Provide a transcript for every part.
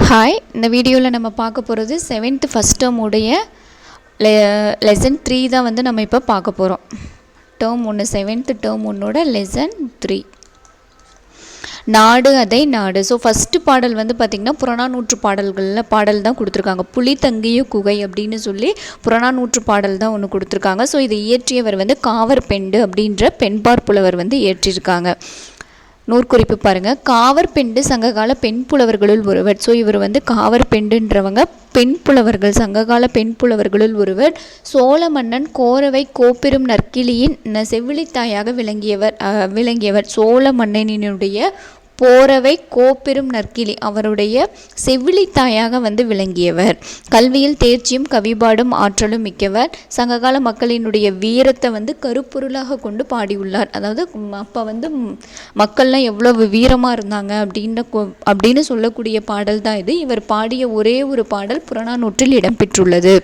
Hi, இந்த வீடியோவில் நம்ம பார்க்க போகிறது 7th ஃபஸ்ட் டேர்ம் உடைய லெசன் 3 தான் வந்து நம்ம இப்போ பார்க்க போகிறோம். டேர்ம் 1 7th டேர்ம் 1ஓட லெசன் 3 நாடு அதை நாடு. ஸோ ஃபஸ்ட்டு பாடல் வந்து பார்த்திங்கன்னா புறநானூற்று பாடல் தான் கொடுத்துருக்காங்க. புலி தங்கிய குகை அப்படின்னு சொல்லி புறநானூற்று பாடல் தான் ஒன்று கொடுத்துருக்காங்க. ஸோ இதை இயற்றியவர் வந்து காவற்பெண்டு அப்படின்ற பெண்பார் புலவர் வந்து இயற்றியிருக்காங்க. நூற்குறிப்பு பாருங்கள். காவற்பெண்டு சங்ககால பெண் புலவர்களுள் ஒருவர். ஸோ இவர் வந்து காவற்பெண்டுன்றவங்க பெண் புலவர்கள், சங்ககால பெண் புலவர்களுள் ஒருவர். சோழ மன்னன் கோரவை கோப்பெரும் நற்கிளியின் செவிலித்தாயாக விளங்கியவர். சோழ மன்னனினுடைய போரவை கோப்பெரும் நற்கிளி அவருடைய செவிலித்தாயாக வந்து விளங்கியவர். கல்வியில் தேர்ச்சியும் கவிபாடும் ஆற்றலும் மிக்கவர். சங்ககால மக்களினுடைய வீரத்தை வந்து கருப்பொருளாக கொண்டு பாடியுள்ளார். அதாவது அப்போ வந்து மக்கள்லாம் எவ்வளவு வீரமாக இருந்தாங்க அப்படின்னு சொல்லக்கூடிய பாடல் தான் இது. இவர் பாடிய ஒரே ஒரு பாடல் புறநானூற்றில் இடம்பெற்றுள்ளது.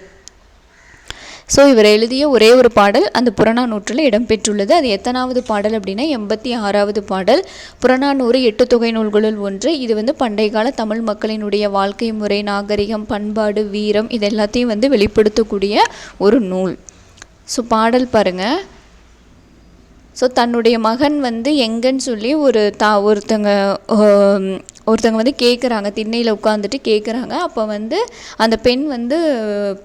ஸோ இவர் எழுதிய ஒரே ஒரு பாடல் அந்த புறநானூற்றில் இடம்பெற்றுள்ளது. அது எத்தனாவது பாடல் அப்படின்னா 86வது பாடல். புறநானூறு 8 தொகை நூல்களுள் ஒன்று. இது வந்து பண்டைய கால தமிழ் மக்களினுடைய வாழ்க்கை முறை, நாகரிகம், பண்பாடு, வீரம் இது எல்லாத்தையும் வந்து வெளிப்படுத்தக்கூடிய ஒரு நூல். ஸோ பாடல் பாருங்கள். ஸோ தன்னுடைய மகன் வந்து எங்கன்னு சொல்லி ஒருத்தங்க வந்து கேட்குறாங்க, திண்ணையில் உட்காந்துட்டு கேட்குறாங்க. அப்போ வந்து அந்த பெண் வந்து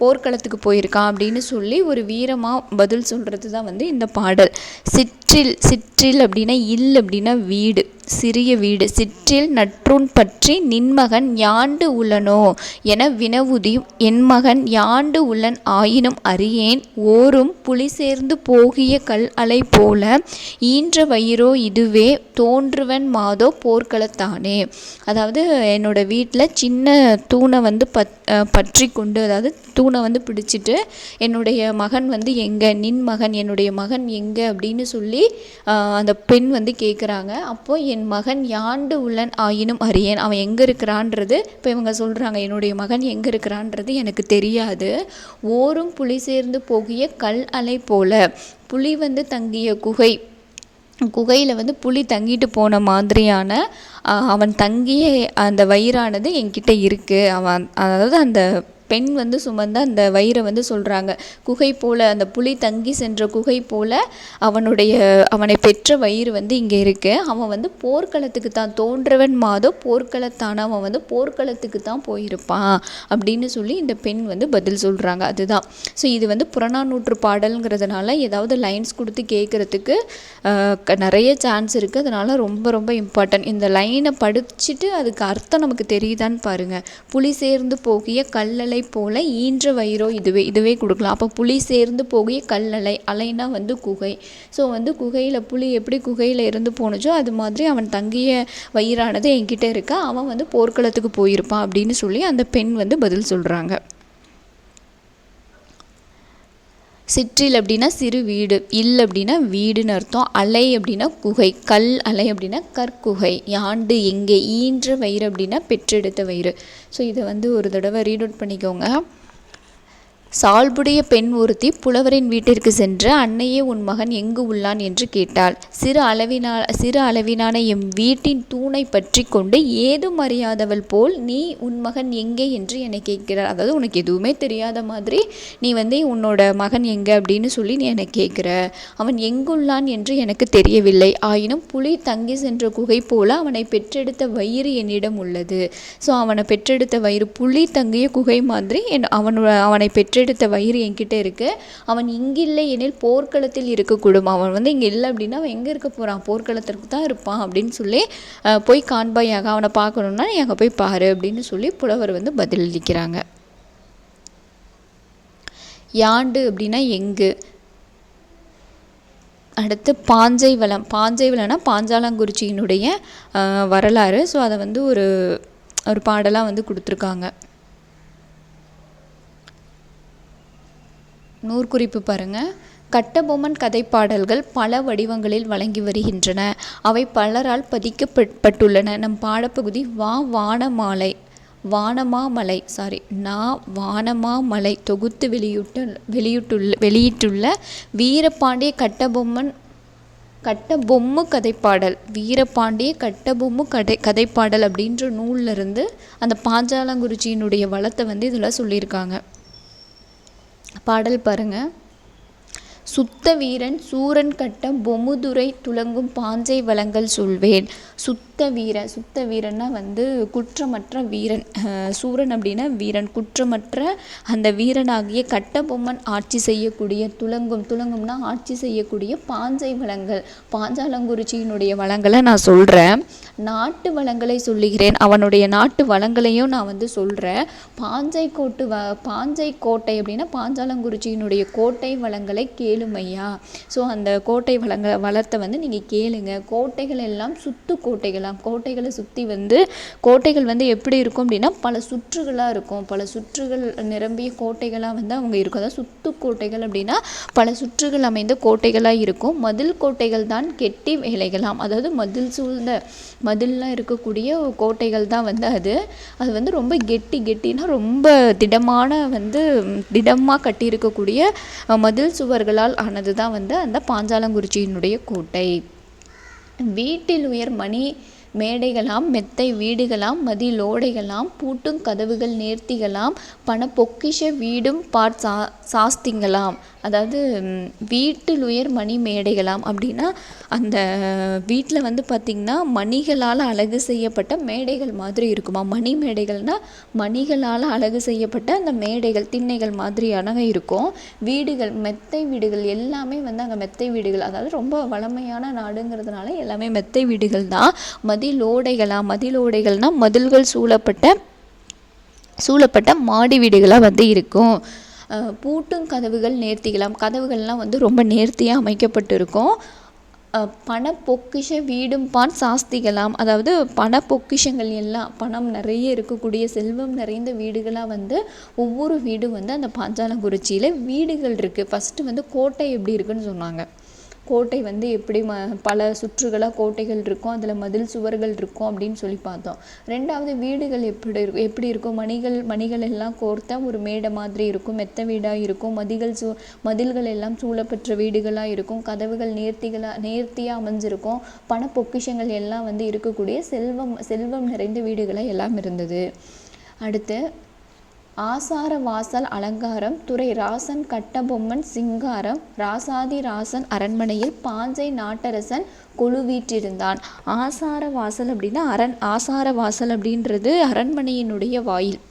போர்க்களத்துக்கு போயிருக்கான் அப்படின்னு சொல்லி ஒரு வீரமாக பதில் சொல்கிறது தான் வந்து இந்த பாடல். சிற்றில் அப்படின்னா அப்படின்னா வீடு, சிறிய வீடு. சிற்றில் நற்றூன் பற்றி நின்மகன் யாண்டு உள்ளனோ என வினவுதியும் என் மகன் யாண்டு உள்ளன் ஆயினும் அறியேன் ஓரும் புலி சேர்ந்து போகிய கல் அலை போல ஈன்ற வயிறோ இதுவே தோன்றுவன் மாதோ போர்க்களத்தானே. அதாவது என்னோட வீட்டில் சின்ன தூணை வந்து பற்றி கொண்டு, அதாவது தூணை வந்து பிடிச்சிட்டு என்னுடைய மகன் வந்து எங்கே, நின்மகன் என்னுடைய மகன் எங்கே அப்படின்னு சொல்லி அந்த பெண் வந்து கேட்குறாங்க. அப்போது என் மகன் யாண்டு உள்ளன் ஆயினும் அறியேன், அவன் எங்கே இருக்கிறான்றது இப்போ இவங்க சொல்கிறாங்க, என்னுடைய மகன் எங்கே இருக்கிறான்றது எனக்கு தெரியாது. ஓரும் புலி சேர்ந்து போகிய கல் அலை போல, புலி வந்து தங்கிய குகையில் வந்து புலி தங்கிட்டு போன மாதிரியான அவன் தங்கிய அந்த வயிறானது என்கிட்ட இருக்குது. அதாவது அந்த பெண் வந்து சுமந்த அந்த வயிறை வந்து சொல்கிறாங்க. குகை போல், அந்த புலி தங்கி சென்ற குகை போல் அவனை பெற்ற வயிறு வந்து இங்கே இருக்குது. அவன் வந்து போர்க்களத்துக்கு தான் தோன்றவன் மாதோ போர்க்களத்தான, அவன் வந்து போர்க்களத்துக்கு தான் போயிருப்பான் அப்படின்னு சொல்லி இந்த பெண் வந்து பதில் சொல்கிறாங்க. அதுதான். ஸோ இது வந்து புறநானூற்று பாடல்ங்கிறதுனால ஏதாவது லைன்ஸ் கொடுத்து கேட்குறதுக்கு நிறைய சான்ஸ் இருக்குது. அதனால் ரொம்ப ரொம்ப இம்பார்ட்டன்ட். இந்த லைனை படிச்சுட்டு அதுக்கு அர்த்தம் நமக்கு தெரியுதான்னு பாருங்கள். புலி சேர்ந்து போகிய கல்லலை போல ஈன்ற வயிறோ இதுவே கொடுக்கலாம். அப்போ புலி சேர்ந்து போகிய கல்லலை, அலைனா வந்து குகை. ஸோ வந்து குகையில் புலி எப்படி குகையில் இருந்து போனுச்சோ அது மாதிரி அவன் தங்கிய வயிறானது என்கிட்ட இருக்கா, அவன் வந்து போர்க்களத்துக்கு போயிருப்பான் அப்படின்னு சொல்லி அந்த பெண் வந்து பதில் சொல்கிறாங்க. சிற்றில் அப்படின்னா சிறு வீடு, அப்படின்னா வீடுன்னு அர்த்தம். அலை அப்படின்னா குகை, கல் அலை அப்படின்னா கற்குகை. யாண்டு எங்கே, ஈன்ற வயிறு அப்படின்னா பெற்றெடுத்த வயிறு. ஸோ இதை வந்து ஒரு தடவை ரீட் அவுட் பண்ணிக்கோங்க. சால்புடைய பெண் ஒருத்தி புலவரின் வீட்டிற்கு சென்று, அன்னையே உன் மகன் எங்கு உள்ளான் என்று கேட்டாள். சிறு அளவினான எம் வீட்டின் தூணை பற்றி கொண்டு ஏதும் அறியாதவள் போல் நீ உன் மகன் எங்கே என்று என்னை கேட்கிறார். அதாவது உனக்கு எதுவுமே தெரியாத மாதிரி நீ வந்து உன்னோட மகன் எங்கே அப்படின்னு சொல்லி நீ என்னை கேட்குற. அவன் எங்குள்ளான் என்று எனக்கு தெரியவில்லை. ஆயினும் புலி தங்கி சென்ற குகை போல அவனை பெற்றெடுத்த வயிறு என்னிடம் உள்ளது. ஸோ அவனை பெற்றெடுத்த வயிறு புலி தங்கிய குகை மாதிரி அவனை பெற்றெடுத்த வயிறு என்கிட்ட இருக்கு. அவன் இங்கில்லை எனில் போர்க்களத்தில் இருக்கக்கூடும். அவன் வந்து இங்கே இல்லை அப்படின்னா அவன் எங்கே இருக்க போகிறான், போர்க்களத்திற்கு தான் இருப்பான் அப்படின்னு சொல்லி போய் காண்பாயாக, அவனை பார்க்கணுன்னா நீ அங்கே போய் பாரு அப்படின்னு சொல்லி புலவர் வந்து பதிலளிக்கிறாங்க. யாண்டு அப்படின்னா எங்கு. அடுத்து பாஞ்சைவளம்னா பாஞ்சாலங்குறிச்சியினுடைய வரலாறு. ஸோ அதை வந்து ஒரு பாடலாக வந்து கொடுத்துருக்காங்க. நூற்குறிப்பு பாருங்கள். கட்டபொம்மன் கதைப்பாடல்கள் பல வடிவங்களில் வழங்கி வருகின்றன. அவை பலரால் பதிக்கப்பட்டுள்ளன. நம் பாடப்பகுதி வானமாமலை தொகுத்து வெளியிட்டுள்ள வீரபாண்டிய கட்டபொம்மன் கட்டபொம்மு கதைப்பாடல், வீரபாண்டிய கட்டபொம்மு கதைப்பாடல் அப்படின்ற நூல்ல இருந்து அந்த பாஞ்சாலங்குறிச்சியினுடைய வளத்தை வந்து இதில் சொல்லியிருக்காங்க. பாடல் பாருங்க. சுத்த வீரன் சூரன் கட்ட பொமுதுரை துலங்கும் பாஞ்சை வளங்கள் சொல்வேன். சுத்த வீரன்னா வந்து குற்றமற்ற வீரன். சூரன் அப்படின்னா வீரன், குற்றமற்ற அந்த வீரனாகிய கட்டபொம்மன் ஆட்சி செய்யக்கூடிய துலங்கும்னா ஆட்சி செய்யக்கூடிய பாஞ்சை வளங்கள், பாஞ்சாலங்குறிச்சியினுடைய வளங்களை நான் சொல்கிறேன். நாட்டு வளங்களை சொல்லுகிறேன், அவனுடைய நாட்டு வளங்களையும் நான் வந்து சொல்கிறேன். பாஞ்சை கோட்டை அப்படின்னா பாஞ்சாலங்குறிச்சியினுடைய கோட்டை வளங்களை கேளுமையா. ஸோ அந்த கோட்டை வளத்தை வந்து நீங்கள் கேளுங்க. கோட்டைகள் எல்லாம் சுத்து கோட்டைகளாம். கோட்டைகளை சுற்றி வந்து கோட்டைகள் வந்து எப்படி இருக்கும் அப்படின்னா பல சுற்றுகளாக இருக்கும். பல சுற்றுகள் நிரம்பிய கோட்டைகளாக வந்து அவங்க இருக்கும். அதாவது சுத்து கோட்டைகள் அப்படின்னா பல சுற்றுகள் அமைந்த கோட்டைகளாக இருக்கும். மதில் கோட்டைகள் தான் கெட்டி வேலைகளாம். அதாவது மதில் சூழ்ந்த மதில்லாம் இருக்கக்கூடிய கோட்டைகள் தான் வந்து அது வந்து ரொம்ப கெட்டினா ரொம்ப திடமாக கட்டியிருக்கக்கூடிய மதில் சுவர்களால் ஆனது தான் வந்து அந்த பாஞ்சாலங்குறிச்சியினுடைய கோட்டை. வீட்டில் உயர் மணி மேடைகளாம், மெத்தை வீடுகளாம், மதிலோடைகளாம், பூட்டும் கதவுகள் நேர்த்திகளாம், பண பொக்கிஷ வீடும் சாஸ்திங்களாம். அதாவது வீட்டில் உயர் மணி மேடைகளாம் அப்படின்னா அந்த வீட்டில் வந்து பார்த்திங்கன்னா மணிகளால் அழகு செய்யப்பட்ட மேடைகள் மாதிரி இருக்குமா. மணி மேடைகள்னால் மணிகளால் அழகு செய்யப்பட்ட அந்த மேடைகள், திண்ணைகள் மாதிரியான இருக்கும். வீடுகள், மெத்தை வீடுகள் எல்லாமே வந்து அங்கே மெத்தை வீடுகள், அதாவது ரொம்ப வளமையான நாடுங்கிறதுனால எல்லாமே மெத்தை வீடுகள் தான். மதிலோடைகள்னால் மதில்கள் சூழப்பட்ட மாடி வீடுகளாக வந்து இருக்கும். பூட்டும் கதவுகள் நேர்த்திகளாம், கதவுகள்லாம் வந்து ரொம்ப நேர்த்தியாக அமைக்கப்பட்டிருக்கும். பண பொக்கிஷ வீடும் சாஸ்திகளாம், அதாவது பண பொக்கிஷங்கள் எல்லாம் பணம் நிறைய இருக்கக்கூடிய செல்வம் நிறைந்த வீடுகளாக வந்து ஒவ்வொரு வீடும் வந்து அந்த பாஞ்சாலங்குறிச்சியில் வீடுகள் இருக்குது. ஃபஸ்ட்டு வந்து கோட்டை எப்படி இருக்குன்னு சொன்னாங்க. கோட்டை வந்து எப்படி பல சுற்றுகளாக கோட்டைகள் இருக்கும், அதில் மதில் சுவர்கள் இருக்கும் அப்படின்னு சொல்லி பார்த்தோம். ரெண்டாவது வீடுகள் எப்படி இருக்கும், மணிகள் எல்லாம் கோர்த்த ஒரு மேடை மாதிரி இருக்கும், மெத்த வீடாக இருக்கும், மதில்கள் எல்லாம் சூழப்பெற்ற வீடுகளாக இருக்கும், கதவுகள் நேர்த்தியாக அமைஞ்சிருக்கும், பண பொக்கிஷங்கள் எல்லாம் வந்து இருக்கக்கூடிய செல்வம் நிறைந்த வீடுகளாக எல்லாம் இருந்தது. அடுத்து ஆசார வாசல் அலங்காரம், துறை ராசன் கட்டபொம்மன் சிங்காரம், ராசாதி ராசன் அரண்மனையில் பாஞ்சை நாட்டரசன் கொலுவீற்றிருந்தான். ஆசார வாசல் அப்படின்னா ஆசார வாசல் அப்படின்றது அரண்மனையினுடைய வாயில்.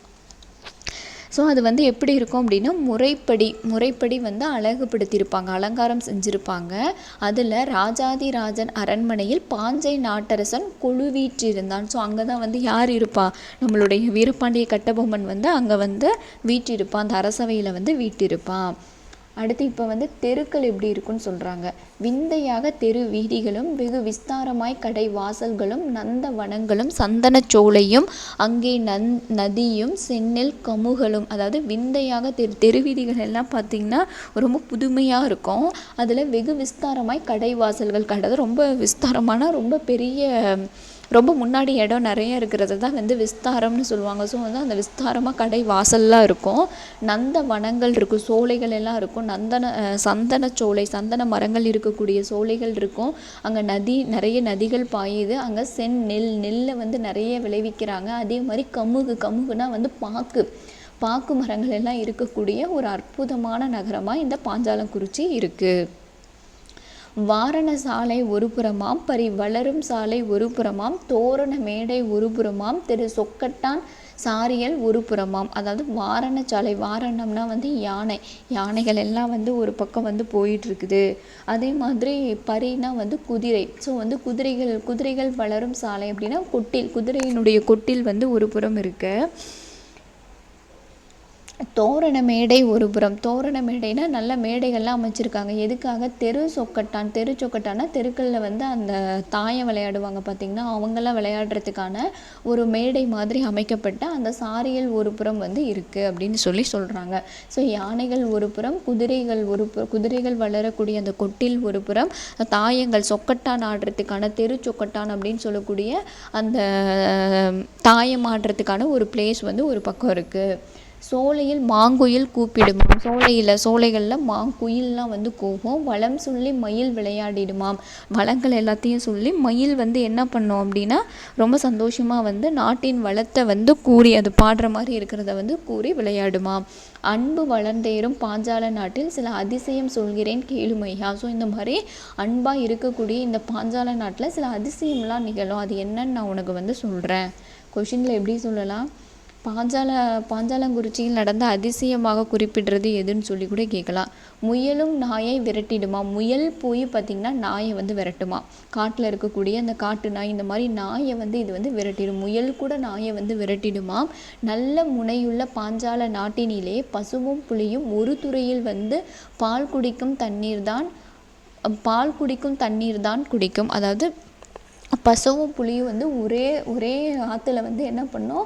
ஸோ அது வந்து எப்படி இருக்கும் அப்படின்னா முறைப்படி வந்து அழகுபடுத்தியிருப்பாங்க, அலங்காரம் செஞ்சுருப்பாங்க. அதில் ராஜாதி ராஜன் அரண்மனையில் பாஞ்சை நாட்டரசன் கொலுவீற்றிருந்தான். ஸோ அங்கே தான் வந்து யார் இருப்பா, நம்மளுடைய வீரபாண்டிய கட்டபொம்மன் வந்து அங்கே வந்து வீற்றிருப்பான், அந்த அரசவையில் வந்து வீற்றிருப்பான். அடுத்து இப்போ வந்து தெருக்கள் எப்படி இருக்குன்னு சொல்கிறாங்க. விந்தையாக தெரு வீதிகளும் வெகு விஸ்தாரமாய் கடை வாசல்களும் நந்த வனங்களும் சந்தன சோலையும் அங்கே நதியும் செந்நெல் கமுகளும். அதாவது விந்தையாக தெரு வீதிகள் எல்லாம் பார்த்திங்கன்னா ரொம்ப புதுமையாக இருக்கும். அதில் வெகு விஸ்தாரமாய் கடை வாசல்கள், கடை ரொம்ப விஸ்தாரமான ரொம்ப பெரிய ரொம்ப முன்னாடி இடம் நிறைய இருக்கிறது தான் வந்து விஸ்தாரம்னு சொல்லுவாங்க. ஸோ வந்து அந்த விஸ்தாரமாக கடை வாசல்லாம் இருக்கும். நந்த வனங்கள் இருக்கும், சோலைகள் எல்லாம் இருக்கும். சந்தன சோலை, சந்தன மரங்கள் இருக்கக்கூடிய சோலைகள் இருக்கும். அங்கே நிறைய நதிகள் பாயுது. அங்கே நெல்லை வந்து நிறைய விளைவிக்கிறாங்க. அதே மாதிரி கமுகுனா வந்து பாக்கு மரங்கள் எல்லாம் இருக்கக்கூடிய ஒரு அற்புதமான நகரமாக இந்த பாஞ்சாலங்குறிச்சி இருக்குது. வாரண சாலை ஒரு புறமாம், வளரும் சாலை ஒரு புறமாம், தோரண மேடை ஒரு புறமாம், திரு சொக்கட்டான் சாரியல் ஒரு புறமாம். அதாவது வாரண சாலை, வாரணம்னா வந்து யானைகள் எல்லாம் வந்து ஒரு பக்கம் வந்து போயிட்டுருக்குது. அதே மாதிரி பரினா வந்து குதிரை. ஸோ வந்து குதிரைகள் வளரும் சாலை அப்படின்னா குதிரையினுடைய கொட்டில் வந்து ஒரு புறம் இருக்கு. தோரண மேடை ஒரு புறம். தோரண மேடைனா நல்ல மேடைகள்லாம் அமைச்சிருக்காங்க. எதுக்காக, தெரு சொக்கட்டானா தெருக்களில் வந்து அந்த தாயம் விளையாடுவாங்க பார்த்திங்கன்னா, அவங்கெல்லாம் விளையாடுறதுக்கான ஒரு மேடை மாதிரி அமைக்கப்பட்ட அந்த சாரியல் ஒரு புறம் வந்து இருக்குது அப்படின்னு சொல்கிறாங்க. ஸோ யானைகள் ஒரு புறம், குதிரைகள் வளரக்கூடிய அந்த கொட்டில் ஒரு புறம், தாயங்கள் சொக்கட்டான் ஆடுறதுக்கான தெரு சொக்கட்டான் அப்படின்னு சொல்லக்கூடிய அந்த தாயம் ஆடுறதுக்கான ஒரு பிளேஸ் வந்து ஒரு பக்கம் இருக்குது. சோலையில் மாங்குயில் கூப்பிடுமாம். சோலைகளில் மாங்குயில்லாம் வந்து கூவும். வளம் சொல்லி மயில் விளையாடிடுமாம். வளங்கள் எல்லாத்தையும் சொல்லி மயில் வந்து என்ன பண்ணோம் அப்படின்னா ரொம்ப சந்தோஷமாக வந்து நாட்டின் வளத்தை வந்து கூறி, அது பாடுற மாதிரி இருக்கிறத வந்து கூறி விளையாடுமாம். அன்பு வளர்ந்தேறும் பாஞ்சால நாட்டில் சில அதிசயம் சொல்கிறேன் கேளுமையா. ஸோ இந்த மாதிரி அன்பாக இருக்கக்கூடிய இந்த பாஞ்சால நாட்டில் சில அதிசயம்லாம் நிகழும். அது என்னன்னு நான் உனக்கு வந்து சொல்கிறேன். கொஷினில் எப்படி சொல்லலாம், பாஞ்சாலங்குறிச்சியில் நடந்த அதிசயமாக குறிப்பிடுறது எதுன்னு சொல்லி கூட கேட்கலாம். முயலும் நாயை விரட்டிடுமா. முயல் போய் பார்த்திங்கன்னா நாயை வந்து விரட்டுமா. காட்டில் இருக்கக்கூடிய அந்த காட்டு நாய், இந்த மாதிரி நாயை வந்து இது வந்து விரட்டிடும். முயல் கூட நாயை வந்து விரட்டிடுமா. நல்ல முனையுள்ள பாஞ்சால நாட்டினிலே பசுவும் புலியும் ஒரு துறையில் வந்து பால் குடிக்கும் தண்ணீர் தான் குடிக்கும். அதாவது பசுவும் புலியும் வந்து ஒரே ஆற்றுல வந்து என்ன பண்ணோம்,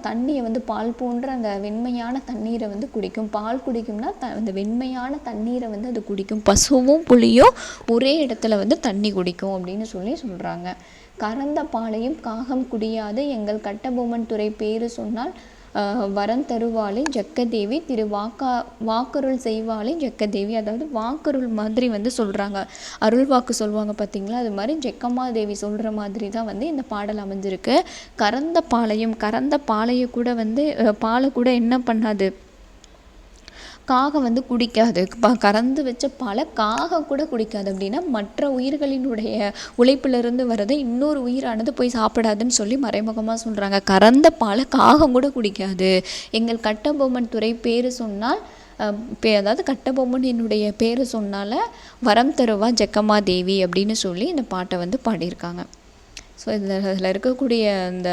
தண்ணியை வந்து பால் போன்ற அந்த வெண்மையான தண்ணீரை வந்து குடிக்கும். பால் குடிக்கும்னா அந்த வெண்மையான தண்ணீரை வந்து அது குடிக்கும். பசுவும் புலியும் ஒரே இடத்துல வந்து தண்ணி குடிக்கும் அப்படின்னு சொல்கிறாங்க. கறந்த பாலையும் காகம் குடியாது, எங்கள் கட்டபொம்மன் துறை பேரு சொன்னால் வரம் தருவாளே ஜக்கதேவி, வாக்கருள் செய்வாளே ஜக்கதேவி. அதாவது வாக்கருள் மாதிரி வந்து சொல்கிறாங்க, அருள் வாக்கு சொல்லுவாங்க பார்த்தீங்களா, அது மாதிரி ஜக்கம்மாதேவி சொல்கிற மாதிரி தான் வந்து இந்த பாடல் அமைஞ்சிருக்கு. கறந்த பாலையை கூட வந்து பாலை கூட என்ன பண்ணாது, காகம் வந்து குடிக்காது. கறந்து வச்ச பாலை காகம் கூட குடிக்காது. அப்படின்னா மற்ற உயிர்களினுடைய உழைப்பிலிருந்து வரதை இன்னொரு உயிரானது போய் சாப்பிடாதுன்னு சொல்லி மறைமுகமாக சொல்கிறாங்க. கறந்த பாலை காகம் கூட குடிக்காது. எங்கள் கட்டபொம்மன் துறை பேர் சொன்னால் அதாவது கட்டபொம்மன் என்னுடைய பேர் சொன்னால் வரம் தருவா ஜக்கம்மாதேவி அப்படின்னு சொல்லி இந்த பாட்டை வந்து பாடியிருக்காங்க. ஸோ இதில் இருக்கக்கூடிய அந்த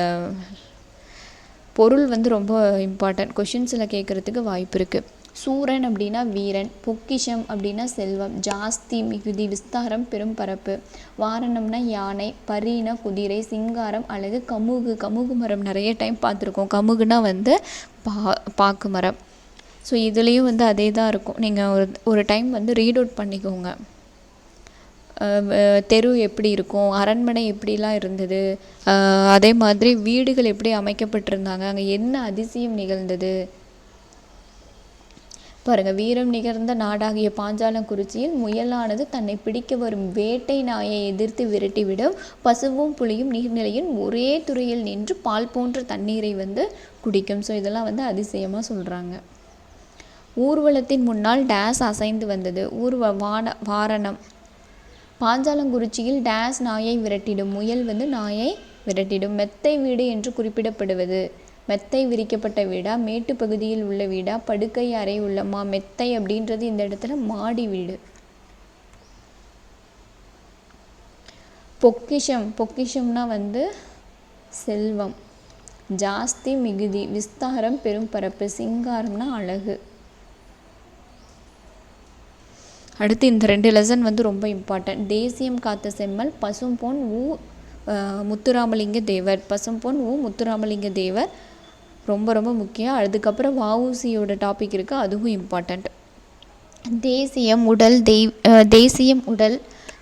பொருள் வந்து ரொம்ப இம்பார்ட்டன்ட். கொஷின்ஸில் கேட்குறதுக்கு வாய்ப்பு இருக்குது. சூரன் அப்படின்னா வீரன், பொக்கிஷம் அப்படின்னா செல்வம், ஜாஸ்தி மிகுதி, விஸ்தாரம் பெரும் பரப்பு, வாரணம்னா யானை, பரினா குதிரை, சிங்காரம் அழகு, கமுகு மரம் நிறைய டைம் பார்த்துருக்கோம். கமுகுனா வந்து பாக்கு மரம். ஸோ இதுலேயும் வந்து அதே தான் இருக்கும். நீங்கள் ஒரு டைம் வந்து ரீட் அவுட் பண்ணிக்கோங்க. தெரு எப்படி இருக்கும், அரண்மனை எப்படிலாம் இருந்தது, அதே மாதிரி வீடுகள் எப்படி அமைக்கப்பட்டிருந்தாங்க, அங்கே என்ன அதிசயம் நிகழ்ந்தது பாருங்க. வீரம் நிகழ்ந்த நாடாகிய பாஞ்சாலங்குறிச்சியில் முயலானது தன்னை பிடிக்க வரும் வேட்டை நாயை எதிர்த்து விரட்டிவிடும். பசுவும் புலியும் நீர்நிலையின் ஒரே துறையில் நின்று பால் போன்ற தண்ணீரை வந்து குடிக்கும். ஸோ இதெல்லாம் வந்து அதிசயமாக சொல்கிறாங்க. ஊர்வலத்தின் முன்னால் டேஸ் அசைந்து வந்தது. வாரணம். பாஞ்சாலங்குறிச்சியில் டேஸ் நாயை விரட்டிடும். முயல் வந்து நாயை விரட்டிடும். மெத்தை வீடு என்று குறிப்பிடப்படுவது. மெத்தை விரிக்கப்பட்ட வீடா, மேட்டு பகுதியில் உள்ள வீடா, படுக்கை அறை உள்ளமா. மெத்தை அப்படின்றது இந்த இடத்துல மாடி வீடு. பொக்கிஷம்னா வந்து செல்வம், ஜாஸ்தி மிகுதி, விஸ்தாரம் பெரும் பரப்பு, சிங்காரம்னா அழகு. அடுத்து இந்த 2 லெசன் வந்து ரொம்ப இம்பார்ட்டன்ட். தேசியம் காத்த செம்மல் பசும்பொன் உ முத்துராமலிங்க தேவர். பசும்பொன் உ முத்துராமலிங்க தேவர் ரொம்ப ரொம்ப முக்கியம். அதுக்கப்புறம் வஉசியோட டாபிக் இருக்குது, அதுவும் இம்பார்ட்டண்ட். தேசியம் உடல்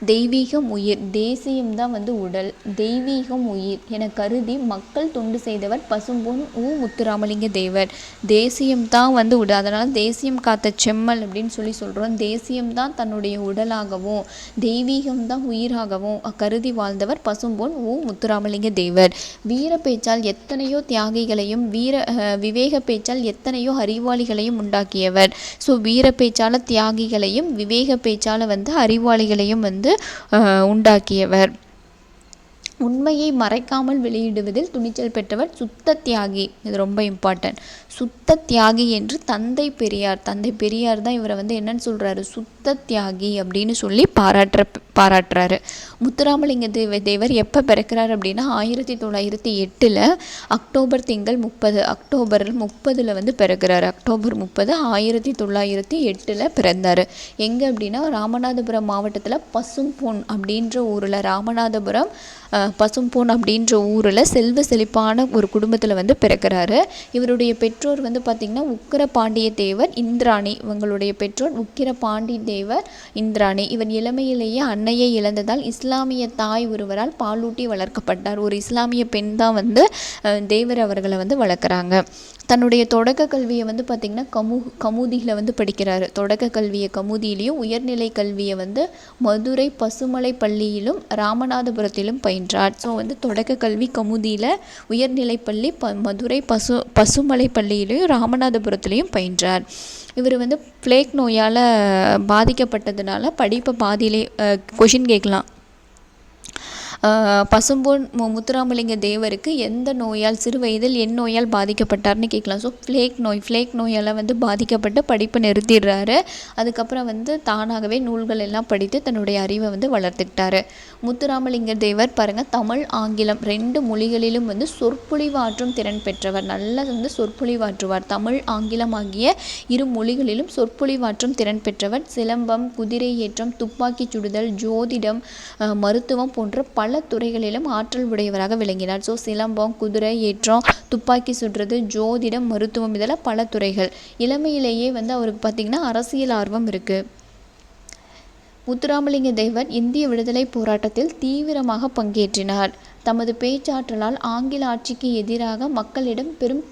தெய்வீகம் உயிர். தேசியம் தான் வந்து உடல், தெய்வீகம் உயிர் என கருதி மக்கள் தொண்டு செய்தவர் பசும்பொன் உ முத்துராமலிங்க தேவர். தேசியம் தான் வந்து உடல், அதனால் தேசியம் காத்த செம்மல் அப்படின்னு சொல்கிறோம். தேசியம் தான் தன்னுடைய உடலாகவும் தெய்வீகம் தான் உயிராகவும் கருதி வாழ்ந்தவர் பசும்பொன் உ முத்துராமலிங்க தேவர். வீர பேச்சால் எத்தனையோ தியாகிகளையும் விவேக பேச்சால் எத்தனையோ அறிவாளிகளையும் உண்டாக்கியவர். ஸோ வீர பேச்சால தியாகிகளையும் விவேக பேச்சால வந்து அறிவாளிகளையும் வந்து உண்டாக்கியவர். உண்மையை மறைக்காமல் வெளியிடுவதில் துணிச்சல் பெற்றவர். சுத்த தியாகி, இது ரொம்ப இம்பார்ட்டன்ட். சுத்த தியாகி என்று தந்தை பெரியார் தான் இவரை வந்து என்னன்னு சொல்கிறாரு, சுத்த தியாகி அப்படின்னு சொல்லி பாராட்டுறாரு. முத்துராமலிங்க தேவர் எப்போ பிறக்கிறார் அப்படின்னா 1908 அக்டோபர் திங்கள் 30 அக்டோபர் 30 வந்து பிறக்கிறார். அக்டோபர் 30 1908 பிறந்தார். எங்கே அப்படின்னா ராமநாதபுரம் மாவட்டத்தில் பசும்பொன் அப்படின்ற ஊரில், ராமநாதபுரம் பசும்பொன் அப்படின்ற ஊரில் செல்வ செழிப்பான ஒரு குடும்பத்தில் வந்து பிறக்கிறாரு. இவருடைய பெற்றோர் வந்து பார்த்திங்கன்னா உக்கிரபாண்டிய தேவர், இந்திராணி. இவங்களுடைய பெற்றோர் உக்கிரபாண்டி தேவர், இந்திராணி. இவன் இளமையிலேயே அன்னையை இழந்ததால் இஸ்லாமிய தாய் ஒருவரால் பாலூட்டி வளர்க்கப்பட்டார். ஒரு இஸ்லாமிய பெண் தான் வந்து தேவர் அவர்களை வந்து வளர்க்குறாங்க. தன்னுடைய தொடக்க கல்வியை வந்து பார்த்திங்கன்னா கமுதியில் வந்து படிக்கிறாரு. தொடக்க கல்வியை கமுதியிலையும், உயர்நிலை கல்வியை வந்து மதுரை பசுமலை பள்ளியிலும் ராமநாதபுரத்திலும் பயின்றார். ஸோ வந்து தொடக்க கல்வி கமுதியில், உயர்நிலை பள்ளி மதுரை பசுமலை பள்ளியிலையும் ராமநாதபுரத்துலேயும் பயின்றார். இவர் வந்து பிளேக் நோயால் பாதிக்கப்பட்டதுனால படிப்பை பாதியிலே கொஷின் கேட்கலாம். பசும்பொன் முத்துராமலிங்க தேவருக்கு எந்த நோயால் சிறு வயதில் என் நோயால் பாதிக்கப்பட்டார்னு கேட்கலாம். ஸோ ஃப்ளேக் நோயால் வந்து பாதிக்கப்பட்டு படிப்பை நிறுத்திடுறாரு. அதுக்கப்புறம் வந்து தானாகவே நூல்கள் எல்லாம் படித்து தன்னுடைய அறிவை வந்து வளர்த்துக்கிட்டாரு. முத்துராமலிங்க தேவர் பாருங்கள், தமிழ் ஆங்கிலம் 2 மொழிகளிலும் வந்து சொற்பொழிவாற்றும் திறன் பெற்றவர். நல்லா வந்து சொற்பொழிவாற்றுவார். தமிழ் ஆங்கிலம் ஆகிய 2 மொழிகளிலும் சொற்பொழிவாற்றும் திறன் பெற்றவர். சிலம்பம், குதிரை ஏற்றம், துப்பாக்கி சுடுதல், ஜோதிடம், மருத்துவம் போன்ற பல துறைகளிலும் ஆற்றல் உடையவராக விளங்கினார். ஸோ சிலம்பம், குதிரை ஏற்றம், துப்பாக்கி சுடுறது, ஜோதிடம், மருத்துவம், இதெல்லாம் பல துறைகள். இளமையிலேயே வந்து அவருக்கு பார்த்திங்கன்னா அரசியல் ஆர்வம் இருக்குது. முத்துராமலிங்க தேவர் இந்திய விடுதலை போராட்டத்தில் தீவிரமாக பங்கேற்றினார். தமது பேச்சாற்றலால் ஆங்கில ஆட்சிக்கு எதிராக மக்களிடம் பெரும்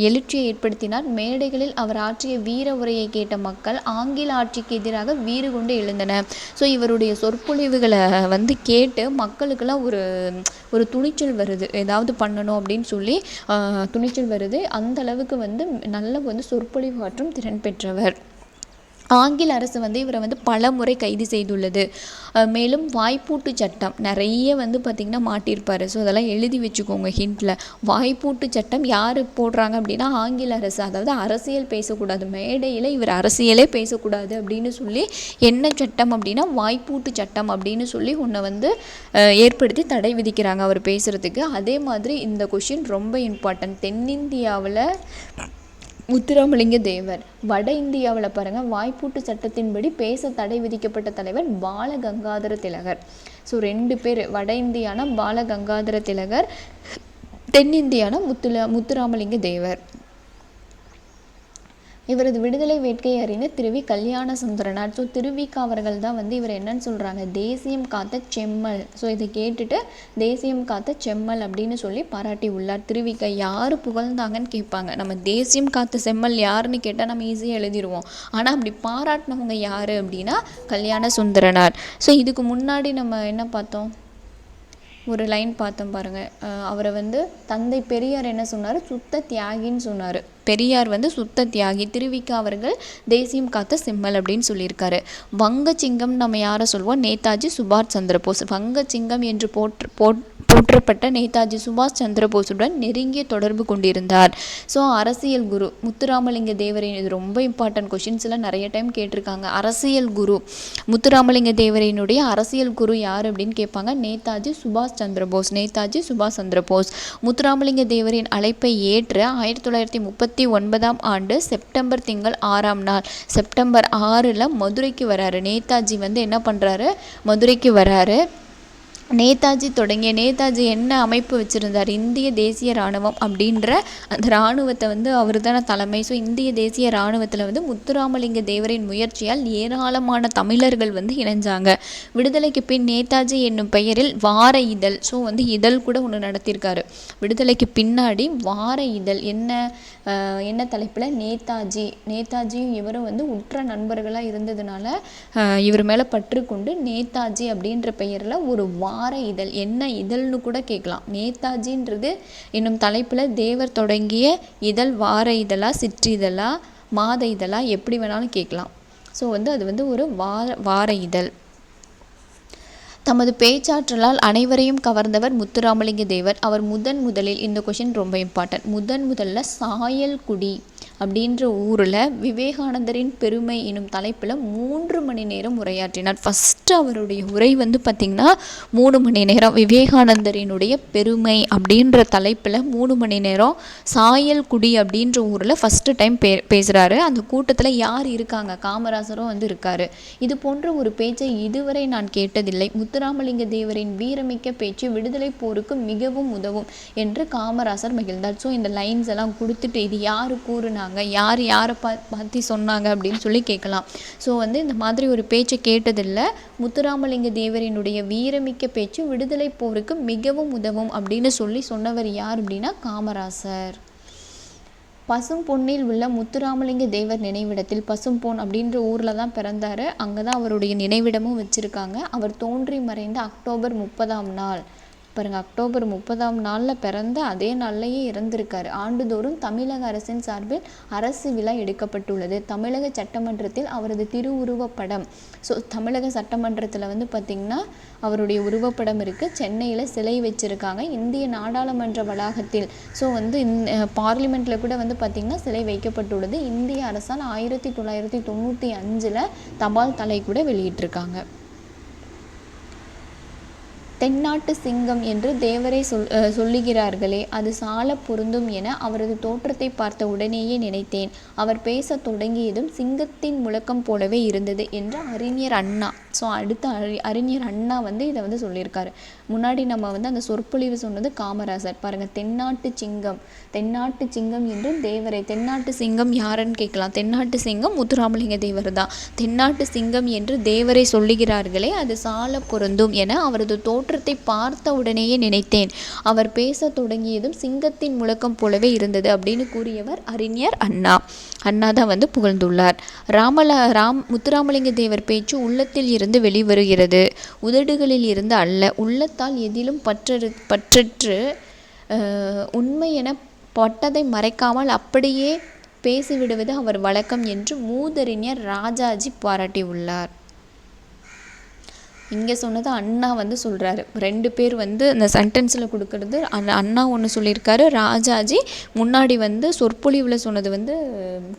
எழுச்சியை ஏற்படுத்தினார். மேடைகளில் அவர் ஆற்றிய வீர உரையை கேட்ட மக்கள் ஆங்கில ஆட்சிக்கு எதிராக வீறு கொண்டு எழுந்தனர். ஸோ இவருடைய சொற்பொழிவுகளை வந்து கேட்டு மக்களுக்கெல்லாம் ஒரு துணிச்சல் வருது, ஏதாவது பண்ணணும் அப்படின்னு சொல்லி துணிச்சல் வருது. அந்த அளவுக்கு வந்து நல்ல வந்து சொற்பொழிவாற்றும் திறன் பெற்றவர். ஆங்கில அரசு வந்து இவரை வந்து பல முறை கைது செய்துள்ளது. மேலும் வாய்ப்பூட்டு சட்டம் நிறைய வந்து பார்த்திங்கன்னா மாட்டியிருப்பார். ஸோ அதெல்லாம் எழுதி வச்சுக்கோங்க ஹிண்டில். வாய்ப்பூட்டு சட்டம் யார் போடுறாங்க அப்படின்னா ஆங்கில அரசு. அதாவது அரசியல் பேசக்கூடாது, மேடையில் இவர் அரசியலே பேசக்கூடாது அப்படின்னு சொல்லி என்ன சட்டம் அப்படின்னா வாய்ப்பூட்டு சட்டம் அப்படின்னு சொல்லி ஒன்றை வந்து ஏற்படுத்தி தடை விதிக்கிறாங்க அவர் பேசுகிறதுக்கு. அதே மாதிரி இந்த கொஷின் ரொம்ப இம்பார்ட்டன்ட். தென்னிந்தியாவில் முத்துராமலிங்க தேவர், வட இந்தியாவில் பாருங்கள் வாய்ப்பூட்டு சட்டத்தின்படி பேச தடை விதிக்கப்பட்ட தலைவர் பாலகங்காதர திலகர். ஸோ 2 பேர், வட இந்தியானா பாலகங்காதர திலகர், தென்னிந்தியானா முத்துராமலிங்க தேவர். இவரது விடுதலை வேட்கையை அறிந்த திருவி கல்யாண சுந்தரனார். ஸோ திருவிக்கா அவர்கள் தான் வந்து இவர் என்னன்னு சொல்கிறாங்க, தேசியம் காத்த செம்மல். ஸோ இதை கேட்டுட்டு தேசியம் காத்த செம்மல் அப்படின்னு சொல்லி பாராட்டி உள்ளார். திருவிக்கா யார் புகழ்ந்தாங்கன்னு கேட்பாங்க. நம்ம தேசியம் காத்த செம்மல் யாருன்னு கேட்டால் நம்ம ஈஸியாக எழுதிடுவோம். ஆனால் அப்படி பாராட்டினவங்க யார் அப்படின்னா கல்யாண சுந்தரனார். ஸோ இதுக்கு முன்னாடி நம்ம என்ன பார்த்தோம், ஒரு லைன் பார்த்தோம் பாருங்கள். அவரை வந்து தந்தை பெரியார் என்ன சொன்னார், சுத்த தியாகின்னு சொன்னார். பெரியார் வந்து சுத்த தியாகி, திருவிக்கா அவர்கள் தேசியம் காத்த செம்மல் அப்படின்னு சொல்லியிருக்காரு. வங்கச்சிங்கம் நம்ம யாரை சொல்லுவோம், நேதாஜி சுபாஷ் சந்திரபோஸ். வங்கச்சிங்கம் என்று போற்றப்பட்ட நேதாஜி சுபாஷ் சந்திரபோஸுடன் நெருங்கிய தொடர்பு கொண்டிருந்தார். ஸோ அரசியல் குரு முத்துராமலிங்க தேவரின், இது ரொம்ப இம்பார்ட்டன்ட் கொஷின்ஸ்லாம் நிறைய டைம் கேட்டிருக்காங்க. அரசியல் குரு முத்துராமலிங்க தேவரினுடைய அரசியல் குரு யார் அப்படின்னு கேட்பாங்க, நேதாஜி சுபாஷ் சந்திரபோஸ். நேதாஜி சுபாஷ் சந்திரபோஸ் முத்துராமலிங்க தேவரின் அழைப்பை ஏற்று 1939ஆம் ஆண்டு செப்டம்பர் திங்கள் 6ஆம் நாள், செப்டம்பர் 6 மதுரைக்கு வராரு. நேதாஜி வந்து என்ன பண்ணுறாரு, மதுரைக்கு வராரு. நேதாஜி என்ன அமைப்பு வச்சுருந்தார், இந்திய தேசிய இராணுவம் அப்படின்ற அந்த இராணுவத்தை வந்து அவர் தானே தலைமை. ஸோ இந்திய தேசிய இராணுவத்தில் வந்து முத்துராமலிங்க தேவரின் முயற்சியால் ஏராளமான தமிழர்கள் வந்து இணைஞ்சாங்க. விடுதலைக்கு பின் நேதாஜி என்னும் பெயரில் வார இதழ், ஸோ வந்து இதழ் கூட ஒன்று நடத்தியிருக்காரு. விடுதலைக்கு பின்னாடி வார இதழ் என்ன தலைப்பில், நேதாஜியும் இவரும் வந்து உற்ற நண்பர்களாக இருந்ததுனால இவர் மேலே பற்று கொண்டு நேதாஜி அப்படின்ற பெயரில் ஒரு வார இதழ், என்ன இதழ்னு கூட கேட்கலாம். நேதாஜின்றது என்னும் தலைப்பில் தேவர் தொடங்கிய இதழ் வார இதழா, சிற்றிதழா, மாத இதழா, எப்படி வேணாலும் கேட்கலாம். ஸோ வந்து அது வந்து ஒரு வார இதழ். தமது பேச்சாற்றலால் அனைவரையும் கவர்ந்தவர் முத்துராமலிங்க தேவர். அவர் முதலில் இந்த கொஷின் ரொம்ப இம்பார்ட்டன்ட், முதல்ல சாயல்குடி அப்படின்ற ஊரில் விவேகானந்தரின் பெருமை எனும் தலைப்பில் 3 மணி நேரம் உரையாற்றினார். ஃபஸ்ட்டு அவருடைய உரை வந்து பார்த்திங்கன்னா 3 மணி நேரம். விவேகானந்தரினுடைய பெருமை அப்படின்ற தலைப்பில் 3 மணி நேரம் சாயல்குடி அப்படின்ற ஊரில் ஃபஸ்ட்டு டைம் பேசுகிறாரு. அந்த கூட்டத்தில் யார் இருக்காங்க, காமராசரும் வந்து இருக்கார். இது போன்ற ஒரு பேச்சை இதுவரை நான் கேட்டதில்லை. முத்துராமலிங்க தேவரின் வீரமிக்க பேச்சு விடுதலை போருக்கு மிகவும் உதவும் என்று காமராசர் மகிழ்ந்தார். ஸோ இந்த லைன்ஸ் எல்லாம் கொடுத்துட்டு இது யார் கூறுனாங்க, யாரை பார்த்து சொன்னாங்க அப்படின்னு சொல்லி கேட்கலாம். ஸோ வந்து இந்த மாதிரி ஒரு பேச்சை கேட்டதில்லை. முத்துராமலிங்க தேவரினுடைய வீரமிக்க பேச்சு விடுதலை போருக்கு மிகவும் உதவும் அப்படின்னு சொல்லி சொன்னவர் யார் அப்படின்னா காமராசர். பசும்பொன்னில் உள்ள முத்துராமலிங்க தேவர் நினைவிடத்தில், பசும்பொன் அப்படின்ற ஊரில் தான் பிறந்தார், அங்கே தான் அவருடைய நினைவிடமும் வச்சுருக்காங்க. அவர் தோன்றி மறைந்த அக்டோபர் 30ஆம் நாள் பாருங்கள், அக்டோபர் 30ஆம் நாளில் பிறந்த அதே நாள்லேயே இறந்திருக்காரு. ஆண்டுதோறும் தமிழக அரசின் சார்பில் அரசு விழா எடுக்கப்பட்டுள்ளது. தமிழக சட்டமன்றத்தில் அவரது திருவுருவப்படம், ஸோ தமிழக சட்டமன்றத்தில் வந்து பார்த்திங்கன்னா அவருடைய உருவப்படம் இருக்குது. சென்னையில் சிலை வச்சுருக்காங்க. இந்திய நாடாளுமன்ற வளாகத்தில், ஸோ வந்து பார்லிமெண்ட்டில் கூட வந்து பார்த்திங்கன்னா சிலை வைக்கப்பட்டுள்ளது. இந்திய அரசால் 1995 தபால் தலை கூட வெளியிட்டிருக்காங்க. தென்னாட்டு சிங்கம் என்று தேவரை சொல்லுகிறார்களே, அது சால பொருந்தும் என அவரது தோற்றத்தை பார்த்த உடனேயே நினைத்தேன். அவர் பேச தொடங்கியதும் சிங்கத்தின் முழக்கம் போலவே இருந்தது என்று அறிஞர் அண்ணா, ஸோ அடுத்த அறிஞர் அண்ணா வந்து இதை வந்து சொல்லியிருக்காரு. முன்னாடி நம்ம வந்து அந்த சொற்பொழிவு சொன்னது காமராசர். பாருங்கள், தென்னாட்டு சிங்கம் என்று தேவரை, தென்னாட்டு சிங்கம் யாருன்னு கேட்கலாம். தென்னாட்டு சிங்கம் முத்துராமலிங்க தேவர் தான். தென்னாட்டு சிங்கம் என்று தேவரை சொல்லுகிறார்களே, அது சால பொருந்தும் என அவரது தோற்றத்தை பார்த்த உடனேயே நினைத்தேன். அவர் பேச தொடங்கியதும் சிங்கத்தின் முழக்கம் போலவே இருந்தது அப்படின்னு கூறியவர் அறிஞர் அண்ணா தான் வந்து புகழ்ந்துள்ளார். முத்துராமலிங்க தேவர் பேச்சு உள்ளத்தில் இருந்து வெளிவருகிறது, உதடுகளில் இருந்து அல்ல. உள்ளத்தால் எதிலும் பற்றற்று உண்மை என பட்டதை மறைக்காமல் அப்படியே பேசிவிடுவது அவர் வழக்கம் என்று மூதறிஞர் ராஜாஜி பாராட்டியுள்ளார். இங்கே சொன்னது அண்ணா வந்து சொல்கிறாரு. 2 பேர் வந்து இந்த சென்டென்ஸில் கொடுக்கறது அண்ணா ஒன்று சொல்லியிருக்காரு, ராஜாஜி முன்னாடி வந்து சொற்பொழிவில் சொன்னது வந்து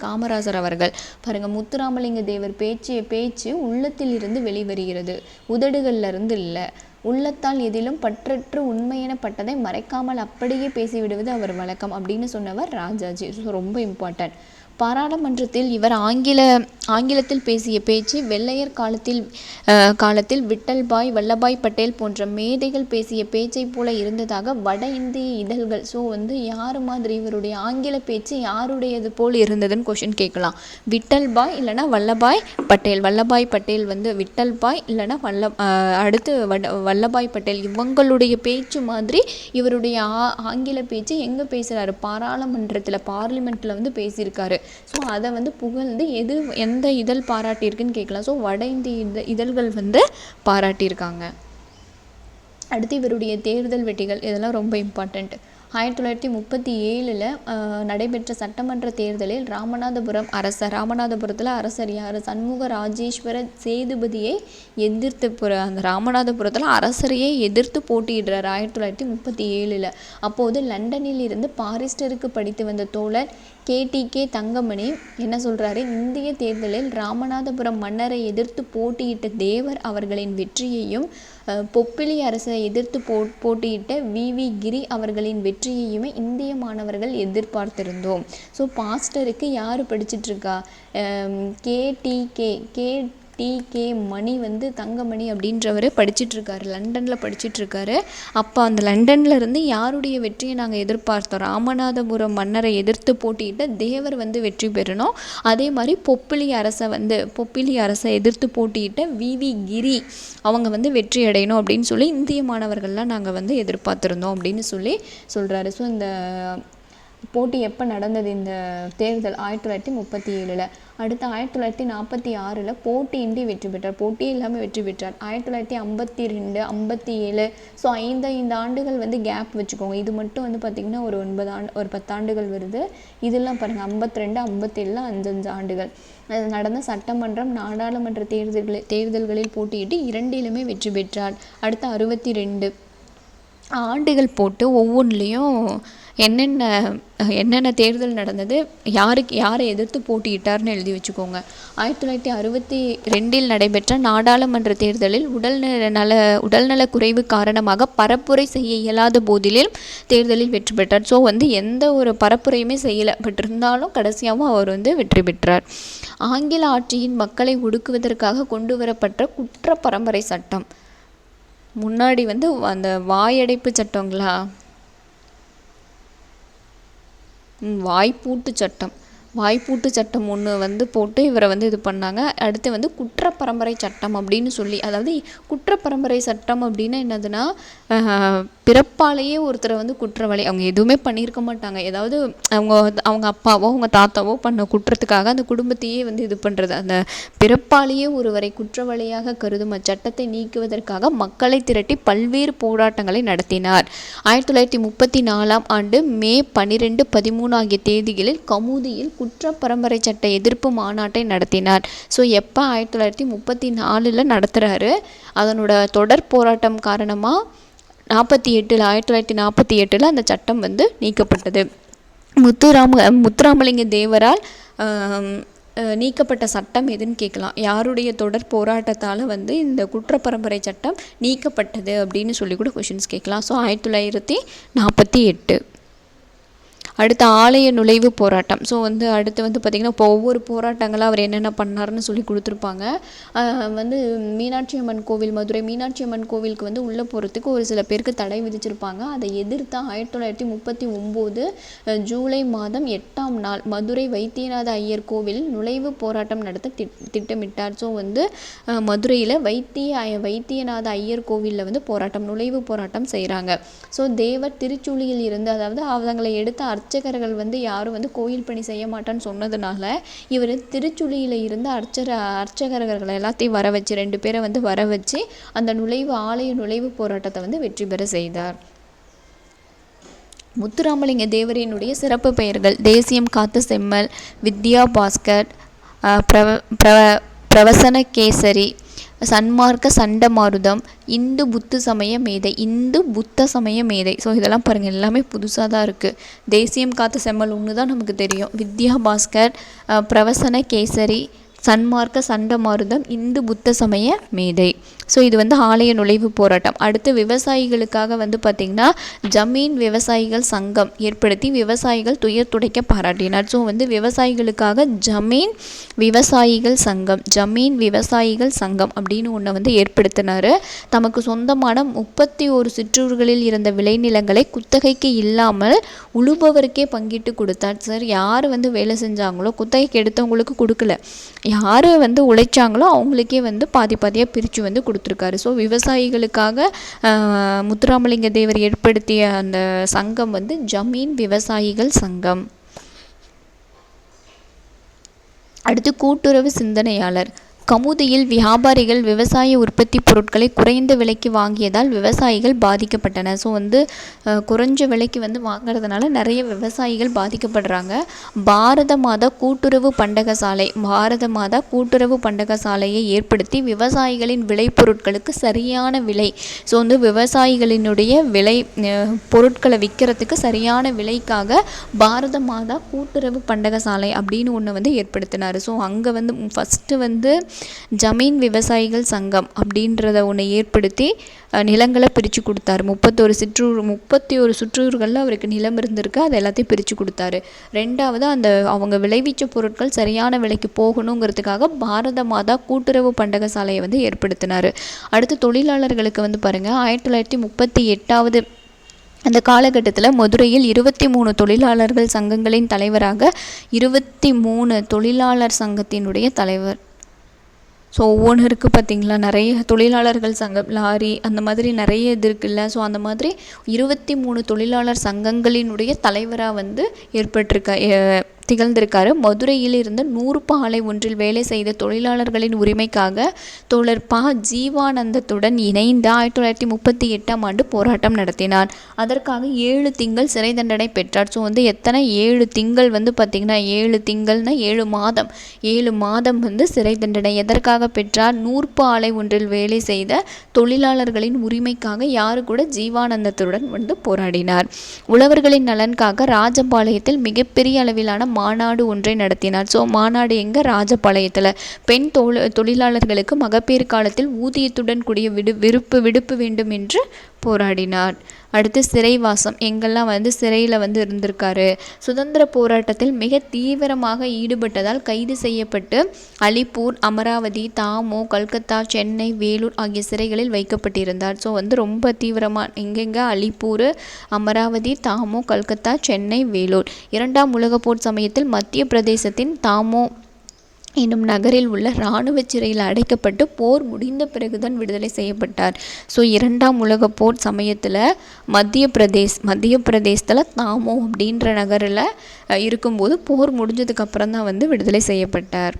காமராசர் அவர்கள். பாருங்கள், முத்துராமலிங்க தேவர் பேச்சு உள்ளத்தில் இருந்து வெளிவருகிறது, உதடுகளில் இருந்து இல்லை. உள்ளத்தால் எதிலும் பற்றற்று உண்மையெனப்பட்டதை மறைக்காமல் அப்படியே பேசிவிடுவது அவர் வழக்கம் அப்படின்னு சொன்னவர் ராஜாஜி. ஸோ ரொம்ப இம்பார்ட்டன்ட். பாராளுமன்றத்தில் இவர் ஆங்கிலத்தில் பேசிய பேச்சு வெள்ளையர் காலத்தில் விட்டல்பாய், வல்லபாய் பட்டேல் போன்ற மேதைகள் பேசிய பேச்சை போல இருந்ததாக வட இந்திய இதழ்கள், ஸோ வந்து யார் மாதிரி இவருடைய ஆங்கில பேச்சு யாருடையது போல் இருந்ததுன்னு கொஷின் கேட்கலாம். விட்டல்பாய் இல்லைனா வல்லபாய் பட்டேல் வந்து விட்டல்பாய் இல்லைனா அடுத்து வல்லபாய் பட்டேல், இவங்களுடைய பேச்சு மாதிரி இவருடைய ஆங்கில பேச்சு எங்கே பேசுகிறாரு, பார்லிமெண்ட்டில் வந்து பேசியிருக்காரு. ஸோ அதை வந்து புகழ்ந்து எந்த இதழ் பாராட்டியிருக்குன்னு கேட்கலாம். ஸோ வட இந்திய இதழ்கள் வந்து பாராட்டியிருக்காங்க. அடுத்து இவருடைய தேர்தல் வெற்றிகள், இதெல்லாம் ரொம்ப இம்பார்ட்டண்ட். 1937 நடைபெற்ற சட்டமன்ற தேர்தலில் ராமநாதபுரத்தில் அரசர் யார், சண்முக ராஜேஸ்வர சேதுபதியை எதிர்த்து அந்த ராமநாதபுரத்தில் அரசரையே எதிர்த்து போட்டியிடுறார் 1937. அப்போது லண்டனில் இருந்து பாரிஸ்டருக்கு படித்து வந்த தோழர் KTK தங்கமணி என்ன சொல்கிறாரு, இந்திய தேர்தலில் ராமநாதபுரம் மன்னரை எதிர்த்து போட்டியிட்ட தேவர் அவர்களின் வெற்றியையும் பொப்பிலி அரசை எதிர்த்து போட்டியிட்ட VV கிரி அவர்களின் வெற்றியையுமே இந்திய மாணவர்கள் எதிர்பார்த்திருந்தோம். ஸோ பாஸ்டருக்கு யார் படிச்சிட்ருக்கா, KTK மணி வந்து தங்கமணி அப்படின்றவர் படிச்சிட்ருக்காரு, லண்டனில் படிச்சிட்ருக்காரு. அப்போ அந்த லண்டனில் இருந்து யாருடைய வெற்றியை நாங்கள் எதிர்பார்த்தோம், ராமநாதபுரம் மன்னரை எதிர்த்து போட்டியிட்ட தேவர் வந்து வெற்றி பெறணும். அதே மாதிரி பொப்பிலி அரசை எதிர்த்து போட்டியிட்ட VV கிரி அவங்க வந்து வெற்றி அடையணும் அப்படின்னு சொல்லி இந்திய மாணவர்கள்லாம் நாங்கள் வந்து எதிர்பார்த்துருந்தோம் அப்படின்னு சொல்கிறாரு. ஸோ இந்த போட்டி எப்போ நடந்தது, இந்த தேர்தல் 1937. அடுத்து 1946 போட்டியின்றி வெற்றி பெற்றார், போட்டியே இல்லாமல் வெற்றி பெற்றார். 1952, 57, ஸோ 5 ஆண்டுகள் வந்து கேப் வச்சுக்கோங்க. இது மட்டும் வந்து பார்த்திங்கன்னா ஒரு 10 ஆண்டுகள் வருது. இதெல்லாம் பாருங்கள், 52, 57, 5 ஆண்டுகள் நடந்த சட்டமன்றம் நாடாளுமன்ற தேர்தல்களில் போட்டியிட்டு 2லுமே வெற்றி பெற்றார். அடுத்து 62 ஆண்டுகள் போட்டு ஒவ்வொன்றுலேயும் என்னென்ன தேர்தல் நடந்தது, யாரை எதிர்த்து போட்டியிட்டார்னு எழுதி வச்சுக்கோங்க. 1962 நடைபெற்ற நாடாளுமன்ற தேர்தலில் உடல்நல குறைவு காரணமாக பரப்புரை செய்ய இயலாத போதிலும் தேர்தலில் வெற்றி பெற்றார். ஸோ வந்து எந்த ஒரு பரப்புரையுமே செய்யலை, பட் இருந்தாலும் கடைசியாகவும் அவர் வந்து வெற்றி பெற்றார். ஆங்கில ஆட்சியின் மக்களை ஒடுக்குவதற்காக கொண்டு வரப்பட்ட குற்ற பரம்பரை சட்டம், முன்னாடி வந்து அந்த வாயடைப்பு சட்டங்களா, வாய்ப்பூட்டு சட்டம் ஒன்று வந்து போட்டு இவரை வந்து இது பண்ணாங்க. அடுத்து வந்து குற்றப்பரம்பரை சட்டம் அப்படின்னு சொல்லி, அதாவது குற்றப்பரம்பரை சட்டம் அப்படின்னா என்னதுன்னா, பிறப்பாலேயே ஒருத்தரை வந்து குற்றவாளி, அவங்க எதுவுமே பண்ணியிருக்க மாட்டாங்க, ஏதாவது அவங்க அவங்க அப்பாவோ அவங்க தாத்தாவோ பண்ண குற்றத்துக்காக அந்த குடும்பத்தையே வந்து இது பண்ணுறது, அந்த பிறப்பாலேயே ஒருவரை குற்றவாளியாக கருதும் அச்சட்டத்தை நீக்குவதற்காக மக்களை திரட்டி பல்வேறு போராட்டங்களை நடத்தினார். 1934ஆம் ஆண்டு மே 12, 13 ஆகிய தேதிகளில் கமுதியில் குற்ற பரம்பரை சட்ட எதிர்ப்பு மாநாட்டை நடத்தினார். ஸோ எப்போ 1934 நடத்துகிறாரு. அதனோட தொடர் போராட்டம் காரணமாக 1948 அந்த சட்டம் வந்து நீக்கப்பட்டது. முத்துராமலிங்க தேவரால் நீக்கப்பட்ட சட்டம் எதுன்னு கேட்கலாம். யாருடைய தொடர் போராட்டத்தால் வந்து இந்த குற்றப்பரம்பரை சட்டம் நீக்கப்பட்டது அப்படின்னு சொல்லி கூட கொஷின்ஸ் கேட்கலாம். ஸோ 1948. அடுத்த ஆலய நுழைவு போராட்டம். ஸோ வந்து அடுத்து வந்து பார்த்திங்கன்னா இப்போ ஒவ்வொரு போராட்டங்களாக அவர் என்னென்ன பண்ணாருன்னு சொல்லி கொடுத்துருப்பாங்க. வந்து மீனாட்சி அம்மன் கோவில், மதுரை மீனாட்சி அம்மன் கோவிலுக்கு வந்து உள்ளே போகிறதுக்கு ஒரு சில பேருக்கு தடை விதிச்சிருப்பாங்க. அதை எதிர்த்து 1939 ஜூலை மாதம் 8ஆம் நாள் மதுரை வைத்தியநாத ஐயர் கோவிலில் நுழைவு போராட்டம் நடத்த திட்டமிட்டார். ஸோ வந்து மதுரையில் வைத்தியநாத ஐயர் கோவிலில் வந்து நுழைவு போராட்டம் செய்கிறாங்க. ஸோ தேவர் திருச்சுழியில் இருந்து, அதாவது அவங்களை எடுத்த அர்ச்சகர்கள் வந்து யாரும் வந்து கோயில் பணி செய்ய மாட்டான்னு சொன்னதுனால இவர் திருச்சுழியில் இருந்து அர்ச்சகர்கள் எல்லாத்தையும் வர வச்சு 2 பேரை வந்து வர வச்சு அந்த ஆலய நுழைவு போராட்டத்தை வந்து வெற்றி பெற செய்தார். முத்துராமலிங்க தேவரினுடைய சிறப்பு பெயர்கள்: தேசியம் காத்த செம்மல், வித்யா பாஸ்கர், பிரவசன கேசரி, சன்மார்க்க சண்டமாருதம், இந்து புத்த சமய மேதை. ஸோ இதெல்லாம் பாருங்கள், எல்லாமே புதுசாக தான் இருக்குது. தேசியம் காத்த செம்மல் ஒன்று தான் நமக்கு தெரியும். வித்யா பாஸ்கர், பிரவசன கேசரி, சன்மார்க்க சண்டமாருதம், இந்து புத்த சமய மேதை. ஸோ இது வந்து ஆலய நுழைவு போராட்டம். அடுத்து விவசாயிகளுக்காக வந்து பார்த்திங்கன்னா ஜமீன் விவசாயிகள் சங்கம் ஏற்படுத்தி விவசாயிகள் துயர் துடைக்க பாராட்டினார். ஸோ வந்து விவசாயிகளுக்காக ஜமீன் விவசாயிகள் சங்கம் அப்படின்னு ஒன்று வந்து ஏற்படுத்தினார். தமக்கு சொந்தமான 31 சிற்றூர்களில் இருந்த விளைநிலங்களை குத்தகைக்கு இல்லாமல் உழுபவருக்கே பங்கிட்டு கொடுத்தார். சார், யார் வந்து வேலை செஞ்சாங்களோ குத்தகைக்கு எடுத்தவங்களுக்கு கொடுக்கல, யார் வந்து உழைச்சாங்களோ அவங்களுக்கே வந்து பாதியாக பிரித்து வந்து கொடுத்துருக்காரு. ஸோ விவசாயிகளுக்காக முத்துராமலிங்க தேவர் ஏற்படுத்திய அந்த சங்கம் வந்து ஜமீன் விவசாயிகள் சங்கம். அடுத்து கூட்டுறவு சிந்தனையாளர். கமுதியில் வியாபாரிகள் விவசாய உற்பத்தி பொருட்களை குறைந்த விலைக்கு வாங்கியதால் விவசாயிகள் பாதிக்கப்பட்டனர். ஸோ வந்து குறைஞ்ச விலைக்கு வந்து வாங்கிறதுனால நிறைய விவசாயிகள் பாதிக்கப்படுறாங்க. பாரத மாதா கூட்டுறவு பண்டக சாலையை ஏற்படுத்தி விவசாயிகளின் விளைபொருட்களுக்கு சரியான விலை, ஸோ வந்து விவசாயிகளினுடைய பொருட்களை விற்கிறதுக்கு சரியான விலைக்காக பாரத மாதா கூட்டுறவு பண்டக சாலை அப்படின்னு ஒன்று வந்து ஏற்படுத்தினார். ஸோ அங்கே வந்து ஃபஸ்ட்டு வந்து ஜமீன் விவசாயிகள் சங்கம் அப்படின்றத ஒன்று ஏற்படுத்தி நிலங்களை பிரித்து கொடுத்தாரு. 31 சுற்றூர்களில் அவருக்கு நிலம் இருந்திருக்கு, அதை எல்லாத்தையும் பிரித்து கொடுத்தாரு. ரெண்டாவது, அந்த அவங்க விளைவிச்ச பொருட்கள் சரியான விலைக்கு போகணுங்கிறதுக்காக பாரத மாதா கூட்டுறவு பண்டக சாலையை வந்து ஏற்படுத்தினார். அடுத்து தொழிலாளர்களுக்கு வந்து பாருங்கள், 1938 அந்த காலகட்டத்தில் மதுரையில் 23 தொழிலாளர்கள் சங்கங்களின் தலைவராக 23 தொழிலாளர் சங்கத்தினுடைய தலைவர். ஸோ ஒவ்வொன்று இருக்குது பார்த்திங்களா, நிறைய தொழிலாளர்கள் சங்கம், லாரி, அந்த மாதிரி நிறைய இது இருக்குல்ல. ஸோ அந்த மாதிரி 23 தொழிலாளர் சங்கங்களினுடைய தலைவராக வந்து திகழ்ந்திருக்காரு. மதுரையில் இருந்த 100 ஆலை ஒன்றில் வேலை செய்த தொழிலாளர்களின் உரிமைக்காக தோழர் ஜீவானந்தத்துடன் இணைந்து 1938ஆம் ஆண்டு போராட்டம் நடத்தினார். அதற்காக 7 திங்கள் சிறை தண்டனை பெற்றார். ஸோ வந்து 7 திங்கள் வந்து பார்த்திங்கன்னா 7 திங்கள்னா 7 மாதம் வந்து சிறை தண்டனை. எதற்காக பெற்றார்? 100 ஆலை ஒன்றில் வேலை செய்த தொழிலாளர்களின் உரிமைக்காக யாரு கூட? ஜீவானந்தத்துடன் வந்து போராடினார். உழவர்களின் நலனுக்காக ராஜபாளையத்தில் மிகப்பெரிய அளவிலான மாநாடு ஒன்றை நடத்தினார். ஸோ மாநாடு எங்கே? ராஜபாளையத்தில். பெண் தொழிலாளர்களுக்கு மகப்பேறு காலத்தில் ஊதியத்துடன் கூடிய விடுப்பு வேண்டும் என்று போராடினார். அடுத்து சிறைவாசம், எங்கெல்லாம் வந்து சிறையில் வந்து இருந்திருக்காரு. சுதந்திர போராட்டத்தில் மிக தீவிரமாக ஈடுபட்டதால் கைது செய்யப்பட்டு அலிப்பூர், அமராவதி, தாமோ, கல்கத்தா, சென்னை, வேலூர் ஆகிய சிறைகளில் வைக்கப்பட்டிருந்தார். ஸோ வந்து ரொம்ப தீவிரமாக எங்கெங்கே? அலிப்பூர், அமராவதி, தாமோ, கல்கத்தா, சென்னை, வேலூர். 2ஆம் உலகப் போர் சமயத்தில் மத்திய பிரதேசத்தின் தாமோ என்னும் நகரில் உள்ள இராணுவ சிறையில் அடைக்கப்பட்டு போர் முடிந்த பிறகுதான் விடுதலை செய்யப்பட்டார். ஸோ 2ஆம் உலக போர் சமயத்தில் மத்திய பிரதேசத்தில் தாமோ அப்படின்ற நகரில் இருக்கும்போது போர் முடிஞ்சதுக்கப்புறம் தான் வந்து விடுதலை செய்யப்பட்டார்.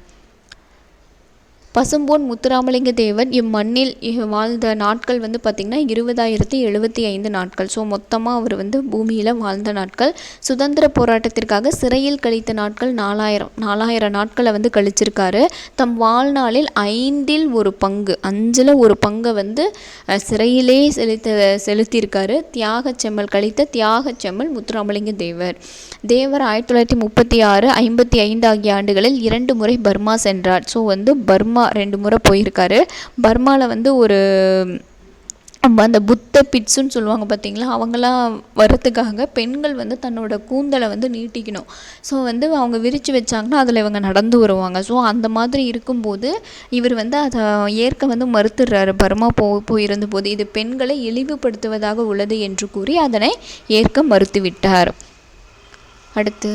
பசும்பொன் முத்துராமலிங்க தேவர் இம்மண்ணில் வாழ்ந்த நாட்கள் வந்து பார்த்திங்கன்னா 20,075 நாட்கள். ஸோ மொத்தமாக அவர் வந்து பூமியில் வாழ்ந்த நாட்கள். சுதந்திர போராட்டத்திற்காக சிறையில் கழித்த நாட்கள் 4,000 நாட்களை வந்து கழிச்சிருக்காரு. தம் வாழ்நாளில் 5 ஒரு பங்கை வந்து சிறையிலே செலுத்தியிருக்காரு. தியாகச்செம்மல் முத்துராமலிங்க தேவர் 1936, 55 ஆகிய ஆண்டுகளில் 2 முறை பர்மா சென்றார். ஸோ வந்து பர்மா 2 முறை போயிருக்காரு. பர்மாவில் வந்து ஒரு அந்த புத்த பிட்ஸுன்னு சொல்லுவாங்க பார்த்தீங்களா, அவங்களாம் வரத்துக்காக பெண்கள் வந்து தன்னோட கூந்தலை வந்து நீட்டிக்கணும். ஸோ வந்து அவங்க விரித்து வச்சாங்கன்னா அதில் இவங்க நடந்து வருவாங்க. ஸோ அந்த மாதிரி இருக்கும்போது இவர் வந்து அதை ஏற்க வந்து மறுத்துடுறாரு. பர்மா போயிருந்தபோது இது பெண்களை இழிவுபடுத்துவதாக உள்ளது என்று கூறி அதனை ஏற்க மறுத்துவிட்டார். அடுத்து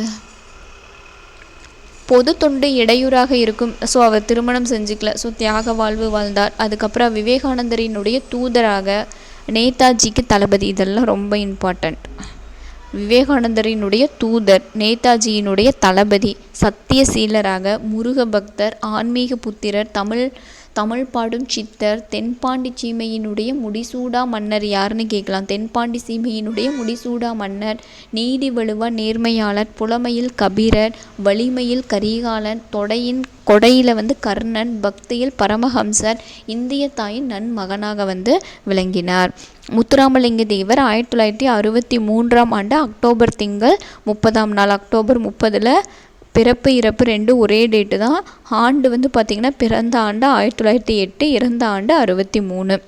பொது தொண்டு இடையூறாக இருக்கும். ஸோ அவர் திருமணம் செஞ்சுக்கல. ஸோ தியாக வாழ்வு வாழ்ந்தார். அதுக்கப்புறம் விவேகானந்தரினுடைய தூதராக நேதாஜிக்கு தளபதி. இதெல்லாம் ரொம்ப இம்பார்ட்டண்ட். விவேகானந்தரினுடைய தூதர், நேதாஜியினுடைய தளபதி, சத்தியசீலராக, முருக பக்தர், ஆன்மீக புத்திரர், தமிழ் பாடும் சித்தர், தென்பாண்டி சீமையினுடைய முடிசூடா மன்னர். யாருன்னு கேட்கலாம். தென்பாண்டி சீமையினுடைய முடிசூடா மன்னர், நீதி வழுவா நேர்மையாளர், புலமையில் கபீரர், வலிமையில் கரிகாலன், கொடையில் வந்து கர்ணன், பக்தியில் பரமஹம்சர், இந்திய தாயின் நன்மகனாக வந்து விளங்கினார். முத்துராமலிங்க தேவர் 1963ஆம் ஆண்டு அக்டோபர் திங்கள் 30ஆம் நாள், அக்டோபர் 30 பிறப்பு இறப்பு 2 ஒரே டேட்டு தான். ஆண்டு வந்து பார்த்திங்கன்னா பிறந்த ஆண்டு 1908, இறந்த ஆண்டு 63.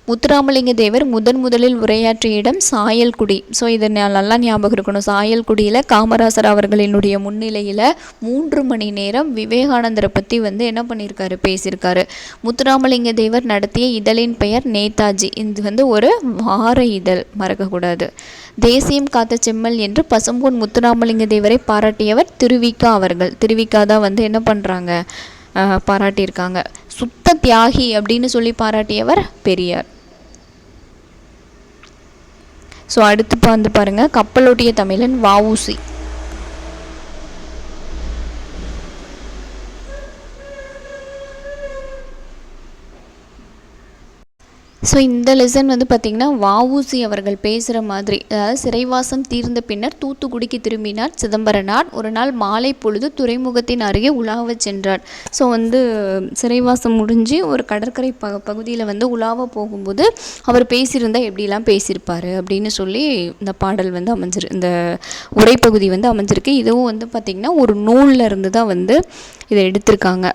முத்துராமலிங்க தேவர் முதலில் உரையாற்றிய இடம் சாயல்குடி. ஸோ இதை நல்லா ஞாபகம் இருக்கணும். சாயல்குடியில் காமராசர் அவர்களினுடைய முன்னிலையில் 3 மணி நேரம் விவேகானந்தரை பற்றி வந்து என்ன பண்ணியிருக்காரு, பேசியிருக்காரு. முத்துராமலிங்க தேவர் நடத்திய இதழின் பெயர் நேதாஜி. இது வந்து ஒரு வார இதழ், மறக்கக்கூடாது. தேசியம் காத்த செம்மல் என்று பசும்பொன் முத்துராமலிங்க தேவரை பாராட்டியவர் திருவிக்கா அவர்கள். திருவிக்கா தான் வந்து என்ன பண்ணுறாங்க, பாராட்டியிருக்காங்க. சுத்த தியாகி அப்படின்னு சொல்லி பாராட்டியவர் பெரியார். ஸோ அடுத்து வந்து பாருங்கள், கப்பலோட்டிய தமிழன் வ.உ.சி. ஸோ இந்த லெசன் வந்து பார்த்திங்கன்னா வ.உ.சி. அவர்கள் பேசுகிற மாதிரி, அதாவது சிறைவாசம் தீர்ந்த பின்னர் தூத்துக்குடிக்கு திரும்பினார் சிதம்பரனார். ஒரு நாள் மாலை பொழுது துறைமுகத்தின் அருகே உலாவச் சென்றார். ஸோ வந்து சிறைவாசம் முடிஞ்சு ஒரு கடற்கரை பகுதியில் வந்து உலாவ போகும்போது அவர் பேசியிருந்தால் எப்படிலாம் பேசியிருப்பார் அப்படின்னு சொல்லி இந்த பாடல் வந்து இந்த உரைப்பகுதி வந்து அமைஞ்சிருக்கு. இதுவும் வந்து பார்த்திங்கன்னா ஒரு நூலில் இருந்து தான் வந்து இதை எடுத்திருக்காங்க.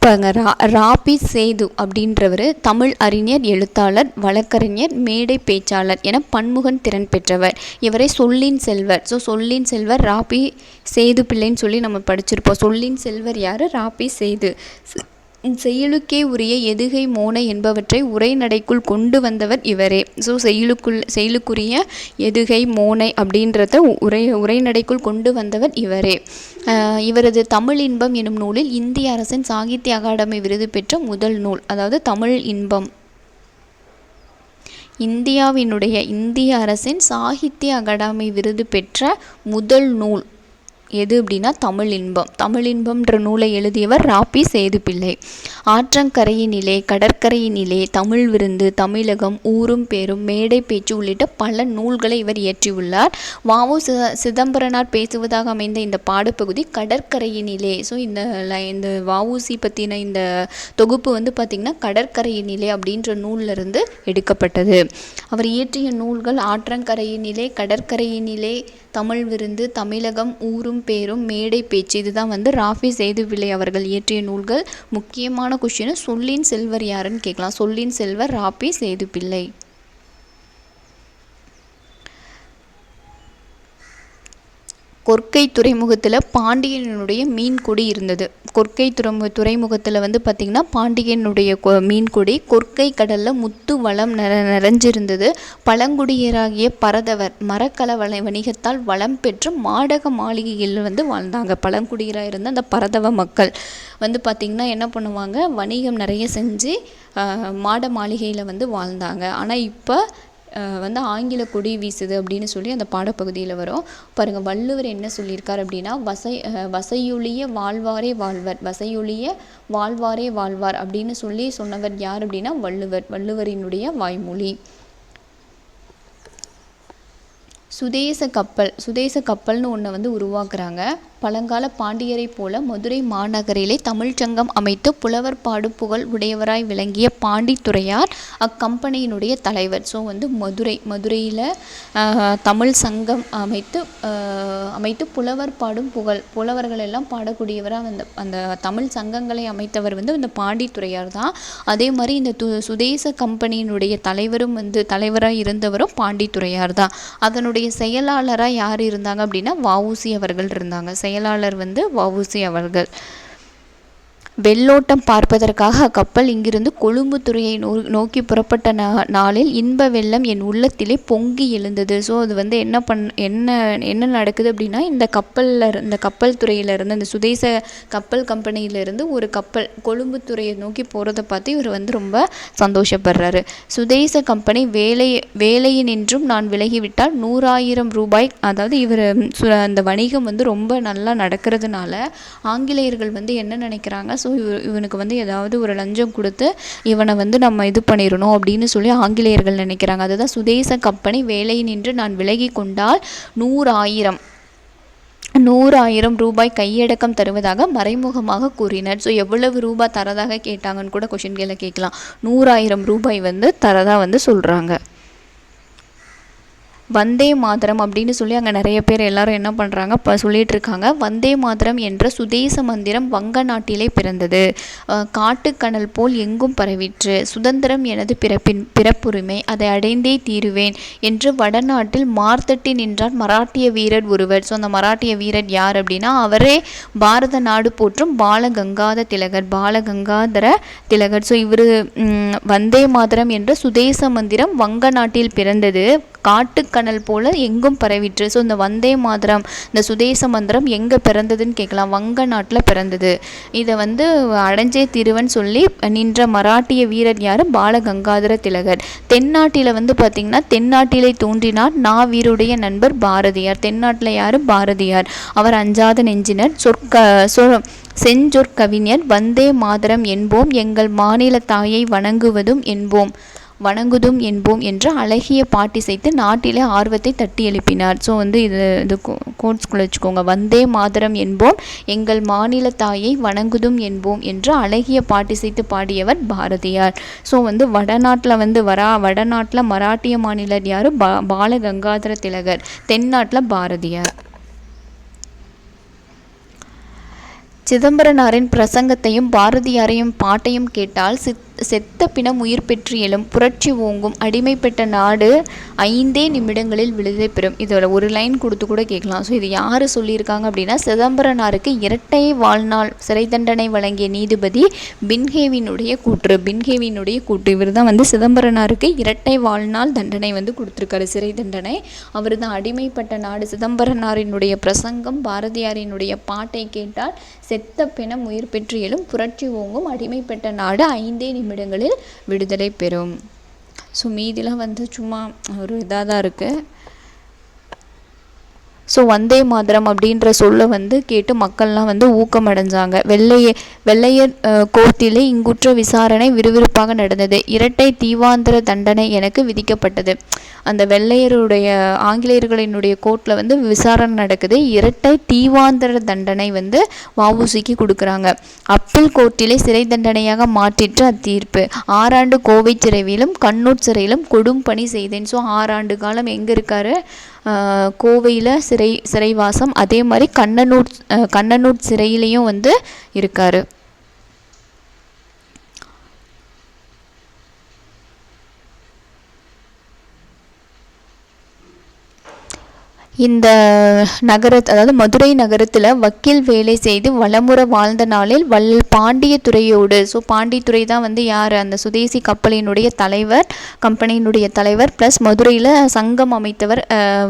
பாருங்க, ராபி சேது அப்படின்றவர் தமிழ் அறிஞர், எழுத்தாளர், வழக்கறிஞர், மேடை பேச்சாளர் என பன்முகன் திறன் பெற்றவர். இவரை சொல்லின் செல்வர். ஸோ சொல்லின் செல்வர் ராபி சேது பிள்ளைன்னு சொல்லி நம்ம படிச்சிருப்போம். சொல்லின் செல்வர் யார்? ராபி சேது. செய்யுளுக்கே உரிய எதுகை மோனை என்பவற்றை உரைநடைக்குள் கொண்டு வந்தவர் இவரே. ஸோ செய்யுளுக்குரிய எதுகை மோனை அப்படின்றத உரைநடைக்குள் கொண்டு வந்தவர் இவரே. இவரது தமிழ் இன்பம் எனும் நூலில் இந்திய அரசின் சாகித்ய அகாடமி விருது பெற்ற முதல் நூல். அதாவது தமிழ் இன்பம் இந்திய அரசின் சாகித்ய அகாடமி விருது பெற்ற முதல் நூல் எது அப்படின்னா தமிழ் இன்பம்ன்ற நூலை எழுதியவர் ராபி சேதுப்பிள்ளை. ஆற்றங்கரையினிலே, கடற்கரையினிலே, தமிழ் விருந்து, தமிழகம், ஊரும் பேரும், மேடை பேச்சு உள்ளிட்ட பல நூல்களை இவர் இயற்றியுள்ளார். வ.உ. சிதம்பரனார் பேசுவதாக அமைந்த இந்த பாடப்பகுதி கடற்கரையினிலே. ஸோ இந்த வ.உ.சி. பற்றின இந்த தொகுப்பு வந்து பார்த்திங்கன்னா கடற்கரையினிலே அப்படின்ற நூலிலிருந்து எடுக்கப்பட்டது. அவர் இயற்றிய நூல்கள் ஆற்றங்கரையினிலே, கடற்கரையினிலே, தமிழ் விருந்து, தமிழகம், ஊரும் பேரும், மேடை பேச்சு. இதுதான் வந்து ராபி சேதுப்பிள்ளை அவர்கள் இயற்றிய நூல்கள். முக்கியமான கொஸ்டின், சொல்லின் செல்வர் யாருன்னு கேட்கலாம். சொல்லின் செல்வர் ராபி சேதுப்பிள்ளை. கொற்கை துறைமுகத்தில் பாண்டியனுடைய மீன்கொடி இருந்தது. கொற்கை துறைமுகத்தில் வந்து பார்த்திங்கன்னா பாண்டியனுடைய மீன்கொடி, கொற்கை கடலில் முத்து வளம் நிறைஞ்சிருந்தது. பழங்குடியராகிய பரதவர் மரக்கல வணிகத்தால் வளம் பெற்று மாடக மாளிகையில் வந்து வாழ்ந்தாங்க. பழங்குடியராக இருந்த அந்த பரதவ மக்கள் வந்து பார்த்திங்கன்னா என்ன பண்ணுவாங்க, வணிகம் நிறைய செஞ்சு மாட மாளிகையில் வந்து வாழ்ந்தாங்க. ஆனால் இப்போ வந்து ஆங்கில கொடி வீசுது அப்படின்னு சொல்லி அந்த பாடப்பகுதியில் வரும். பாருங்கள், வள்ளுவர் என்ன சொல்லியிருக்கார் அப்படின்னா, வசையொழிய வாழ்வாரே வாழ்வர், வசையொழிய வாழ்வாரே வாழ்வார் அப்படின்னு சொல்லி சொன்னவர் யார் அப்படின்னா வள்ளுவர். வள்ளுவரினுடைய வாய்மொழி. சுதேச கப்பல்னு ஒன்றை வந்து உருவாக்குறாங்க. பழங்கால பாண்டியரை போல மதுரை மாநகரிலே தமிழ்ச்சங்கம் அமைத்து புலவர் பாடும் புகழ் உடையவராய் விளங்கிய பாண்டித்துரையார் அக்கம்பெனியினுடைய தலைவர். ஸோ வந்து மதுரையில் தமிழ் சங்கம் அமைத்து புலவர் பாடும் புலவர்கள் எல்லாம் பாடக்கூடியவராக அந்த தமிழ் சங்கங்களை அமைத்தவர் வந்து இந்த பாண்டித்துரையார் தான். அதே மாதிரி இந்த சுதேச கம்பெனியினுடைய தலைவராக இருந்தவரும் பாண்டித்துரையார் தான். அதனுடைய செயலாளராக யார் இருந்தாங்க அப்படின்னா வஉசி அவர்கள் இருந்தாங்க. செயலாளர் வந்து வஉசி அவர்கள். வெள்ளோட்டம் பார்ப்பதற்காக அக்கப்பல் இங்கிருந்து கொழும்பு துறையை நோக்கி புறப்பட்ட நாளில் இன்ப வெள்ளம் என் உள்ளத்திலே பொங்கி எழுந்தது. ஸோ அது வந்து என்ன நடக்குது அப்படின்னா, இந்த கப்பல் துறையிலேருந்து இந்த சுதேச கப்பல் கம்பெனியிலேருந்து ஒரு கப்பல் கொழும்பு துறையை நோக்கி போகிறத பார்த்து இவர் வந்து ரொம்ப சந்தோஷப்படுறாரு. சுதேச கம்பெனி வேலையினின்றும் நான் விலகிவிட்டால் 100,000 ரூபாய், அதாவது இவர் அந்த வணிகம் வந்து ரொம்ப நல்லா நடக்கிறதுனால ஆங்கிலேயர்கள் வந்து என்ன நினைக்கிறாங்க, ஸோ இவனுக்கு வந்து ஏதாவது ஒரு லஞ்சம் கொடுத்து இவனை வந்து நம்ம இது பண்ணிடணும் அப்படின்னு சொல்லி ஆங்கிலேயர்கள் நினைக்கிறாங்க. அதுதான் சுதேச கம்பெனி வேலை நின்று நான் விலகி கொண்டால் 100,000 ரூபாய் கையடக்கம் தருவதாக மறைமுகமாக கூறினர். ஸோ எவ்வளவு ரூபாய் தரதாக கேட்டாங்கன்னு கூட கொஷின்களை கேட்கலாம். 100,000 ரூபாய் வந்து தரதா வந்து சொல்கிறாங்க. வந்தே மாதரம் அப்படின்னு சொல்லி அங்கே நிறைய பேர் எல்லாரும் என்ன பண்ணுறாங்க இப்போ சொல்லிகிட்டு இருக்காங்க. வந்தே மாதரம் என்ற சுதேச மந்திரம் வங்க நாட்டிலே பிறந்தது. காட்டுக்கணல் போல் எங்கும் பரவிற்று. சுதந்திரம் எனது பிறப்புரிமை, அதை அடைந்தே தீருவேன் என்று வடநாட்டில் மார்த்தட்டி நின்றார் மராட்டிய வீரர் ஒருவர். ஸோ அந்த மராட்டிய வீரர் யார் அப்படின்னா அவரே பாரத நாடு போற்றும் பாலகங்காதர திலகர். ஸோ இவர் வந்தே மாதரம் என்ற சுதேச மந்திரம் வங்க நாட்டில் பிறந்தது, காட்டுக்கணல் போல எங்கும் பரவிற்று. ஸோ இந்த வந்தே மாதரம், இந்த சுதேச மந்திரம் எங்கே பிறந்ததுன்னு கேட்கலாம். வங்க நாட்டில் பிறந்தது. இதை வந்து அடைஞ்சே தீருவன் சொல்லி நின்ற மராட்டிய வீரர் யார்? பாலகங்காதர திலகர். தென்னாட்டில் வந்து பார்த்திங்கன்னா தென்னாட்டிலே தோன்றினார் வீருடைய நண்பர் பாரதியார். தென்னாட்டில் யார்? பாரதியார். அவர் அஞ்சாத நெஞ்சினர், செஞ்சொற்கவிஞர். வந்தே மாதரம் என்போம், எங்கள் மாநில தாயை வணங்குதும் என்போம் என்று அழகிய பாட்டிசைத்து நாட்டிலே ஆர்வத்தை தட்டி எழுப்பினார். ஸோ வந்து இது கோட்ஸ்குள்ளே வச்சுக்கோங்க. வந்தே மாதரம் என்போம், எங்கள் மாநில தாயை வணங்குதும் என்போம் என்று அழகிய பாட்டிசைத்து பாடியவர் பாரதியார். ஸோ வந்து வடநாட்டில் மராட்டிய மாநிலர் யார்? பாலகங்காதர திலகர். தென்னாட்டில் பாரதியார். சிதம்பரனாரின் பிரசங்கத்தையும் பாரதியாரையும் பாட்டையும் கேட்டால் செத்த பிணம் உயிர் பெற்று எழும், புரட்சி ஓங்கும், அடிமைப்பட்ட நாடு 5 நிமிடங்களில் விடுதலை பெறும். இதோட ஒரு லைன் கொடுத்து கூட கேட்கலாம். ஸோ இது யார் சொல்லியிருக்காங்க அப்படின்னா சிதம்பரனாருக்கு இரட்டை வாழ்நாள் சிறை தண்டனை வழங்கிய நீதிபதி பின்ஹேவினுடைய கூற்று. இவர் தான் வந்து சிதம்பரனாருக்கு இரட்டை வாழ்நாள் தண்டனை வந்து கொடுத்துருக்காரு, சிறை தண்டனை. அவர் தான் அடிமைப்பட்ட நாடு. சிதம்பரனாரினுடைய பிரசங்கம், பாரதியாரினுடைய பாட்டை கேட்டால் செத்த பிணம் உயிர் பெற்று எழும், புரட்சி ஓங்கும், அடிமைப்பட்ட நாடு 5 நிமிடங்களில் விடுதலை பெறும். ஸோ மீதிலாம் வந்து சும்மா ஒரு இதாக தான் இருக்குது. ஸோ வந்தே மாதரம் அப்படின்ற சொல்லை வந்து கேட்டு மக்கள்லாம் வந்து ஊக்கமடைஞ்சாங்க. வெள்ளையர் கோர்ட்டிலே இங்குற்ற விசாரணை விறுவிறுப்பாக நடந்தது. இரட்டை தீவாந்திர தண்டனை எனக்கு விதிக்கப்பட்டது. அந்த ஆங்கிலேயர்களினுடைய கோர்ட்டில் வந்து விசாரணை நடக்குது. இரட்டை தீவாந்திர தண்டனை வந்து வஉசிக்கு கொடுக்குறாங்க. அப்பீல் கோர்ட்டிலே சிறை தண்டனையாக மாற்றிற்று அத்தீர்ப்பு. 6 ஆண்டு கோவை சிறையிலும் கண்ணூர் சிறையிலும் கொடும் பணி செய்தேன். ஸோ 6 ஆண்டு காலம் எங்கே இருக்காரு? கோவையில் சிறைவாசம். அதே மாதிரி கண்ணனூர் சிறையிலையும் வந்து இருக்காரு. இந்த அதாவது மதுரை நகரத்தில் வக்கீல் வேலை செய்து வளமுற வாழ்ந்த நாளில் பாண்டியத்துறையோடு, ஸோ பாண்டித்துறை தான் வந்து யார், அந்த சுதேசி கப்பலினுடைய தலைவர், கம்பெனியினுடைய தலைவர், ப்ளஸ் மதுரையில் சங்கம் அமைத்தவர்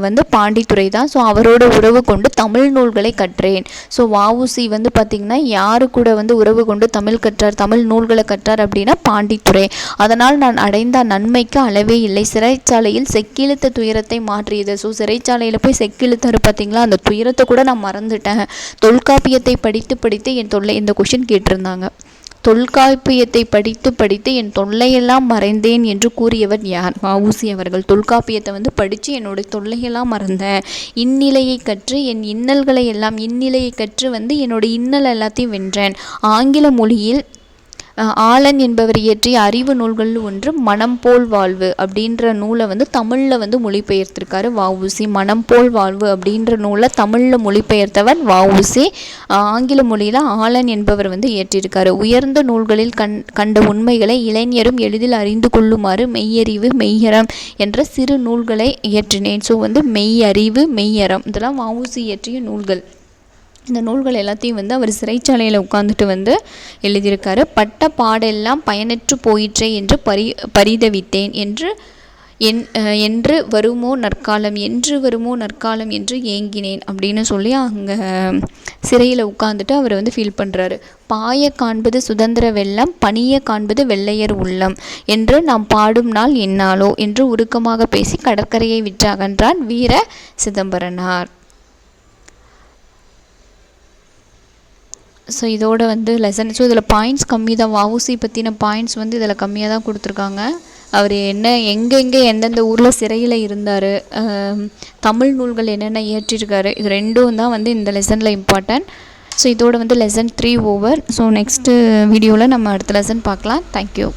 வந்து பாண்டித்துறை தான். ஸோ அவரோட உறவு கொண்டு தமிழ் நூல்களை கற்றேன். ஸோ வஉசி வந்து பார்த்திங்கன்னா யாரு கூட வந்து உறவு கொண்டு தமிழ் நூல்களை கற்றார் அப்படின்னா பாண்டித்துறை. அதனால் நான் அடைந்த நன்மைக்கு அளவே இல்லை. சிறைச்சாலையில் செக்கிழுத்த துயரத்தை மாற்றியது. ஸோ சிறைச்சாலையில் போய் செக்கிழுத்தாரு பார்த்தீங்களா, அந்த துயரத்தை கூட நான் மறந்துட்டேன். தொல்காப்பியத்தை படித்து என் தொல்லை, இந்த கொஷின் கேட்டிருந்தாங்க. தொல்காப்பியத்தை படித்து என் தொல்லையெல்லாம் மறைந்தேன் என்று கூறியவர் யார்? வஉசி அவர்கள். தொல்காப்பியத்தை வந்து படித்து என்னுடைய தொல்லையெல்லாம் மறந்தேன், இன்னிலையை கற்று என் இன்னல்களை எல்லாம், இன்னிலையை கற்று வந்து என்னுடைய இன்னல் எல்லாத்தையும் வென்றேன். ஆங்கில மொழியில் ஆலன் என்பவர் இயற்றிய அறிவு நூல்கள் ஒன்று மனம் போல் வாழ்வு அப்படின்ற நூலை வந்து தமிழில் வந்து மொழிபெயர்த்திருக்காரு வஉசி. மனம் போல் வாழ்வு அப்படின்ற நூலை தமிழில் மொழிபெயர்த்தவர் வஉசி. ஆங்கில மொழியில் ஆலன் என்பவர் வந்து இயற்றியிருக்காரு. உயர்ந்த நூல்களில் கண்ட உண்மைகளை இளைஞரும் எளிதில் அறிந்து கொள்ளுமாறு மெய்யறிவு மெய்யறம் என்ற சிறு நூல்களை இயற்றினேன். ஸோ வந்து மெய்யறிவு மெய்யறம் இதெல்லாம் வஉசி இயற்றிய நூல்கள். இந்த நூல்கள் எல்லாத்தையும் வந்து அவர் சிறைச்சாலையில் உட்காந்துட்டு வந்து எழுதியிருக்காரு. பட்ட பாடெல்லாம் பயனற்று போயிற்றே என்று பரிதவித்தேன் என்று வருமோ நற்காலம், என்று வருமோ நற்காலம் என்று ஏங்கினேன் அப்படின்னு சொல்லி அங்கே சிறையில் உட்காந்துட்டு அவர் வந்து ஃபீல் பண்ணுறாரு. பாய காண்பது சுதந்திர வெள்ளம், பணிய காண்பது வெள்ளையர் உள்ளம் என்று நாம் பாடும் நாள் என்னாலோ என்று உருக்கமாக பேசி கடற்கரையை விட்டு அகன்றான் வீர சிதம்பரனார். ஸோ இதோட வந்து லெசன். ஸோ இதில் பாயிண்ட்ஸ் கம்மி தான். வஉசி பற்றின பாயிண்ட்ஸ் வந்து இதில் கம்மியாக தான் கொடுத்துருக்காங்க. அவர் எங்கெங்கே எந்தெந்த ஊரில் சிறையில் இருந்தார், தமிழ் நூல்கள் என்னென்ன இயற்றிருக்காரு, இது ரெண்டும் தான் வந்து இந்த லெசனில் இம்பார்ட்டன்ட். ஸோ இதோட வந்து லெசன் 3 ஓவர். ஸோ நெக்ஸ்ட்டு வீடியோவில் நம்ம அடுத்த லெசன் பார்க்கலாம். தேங்க்யூ.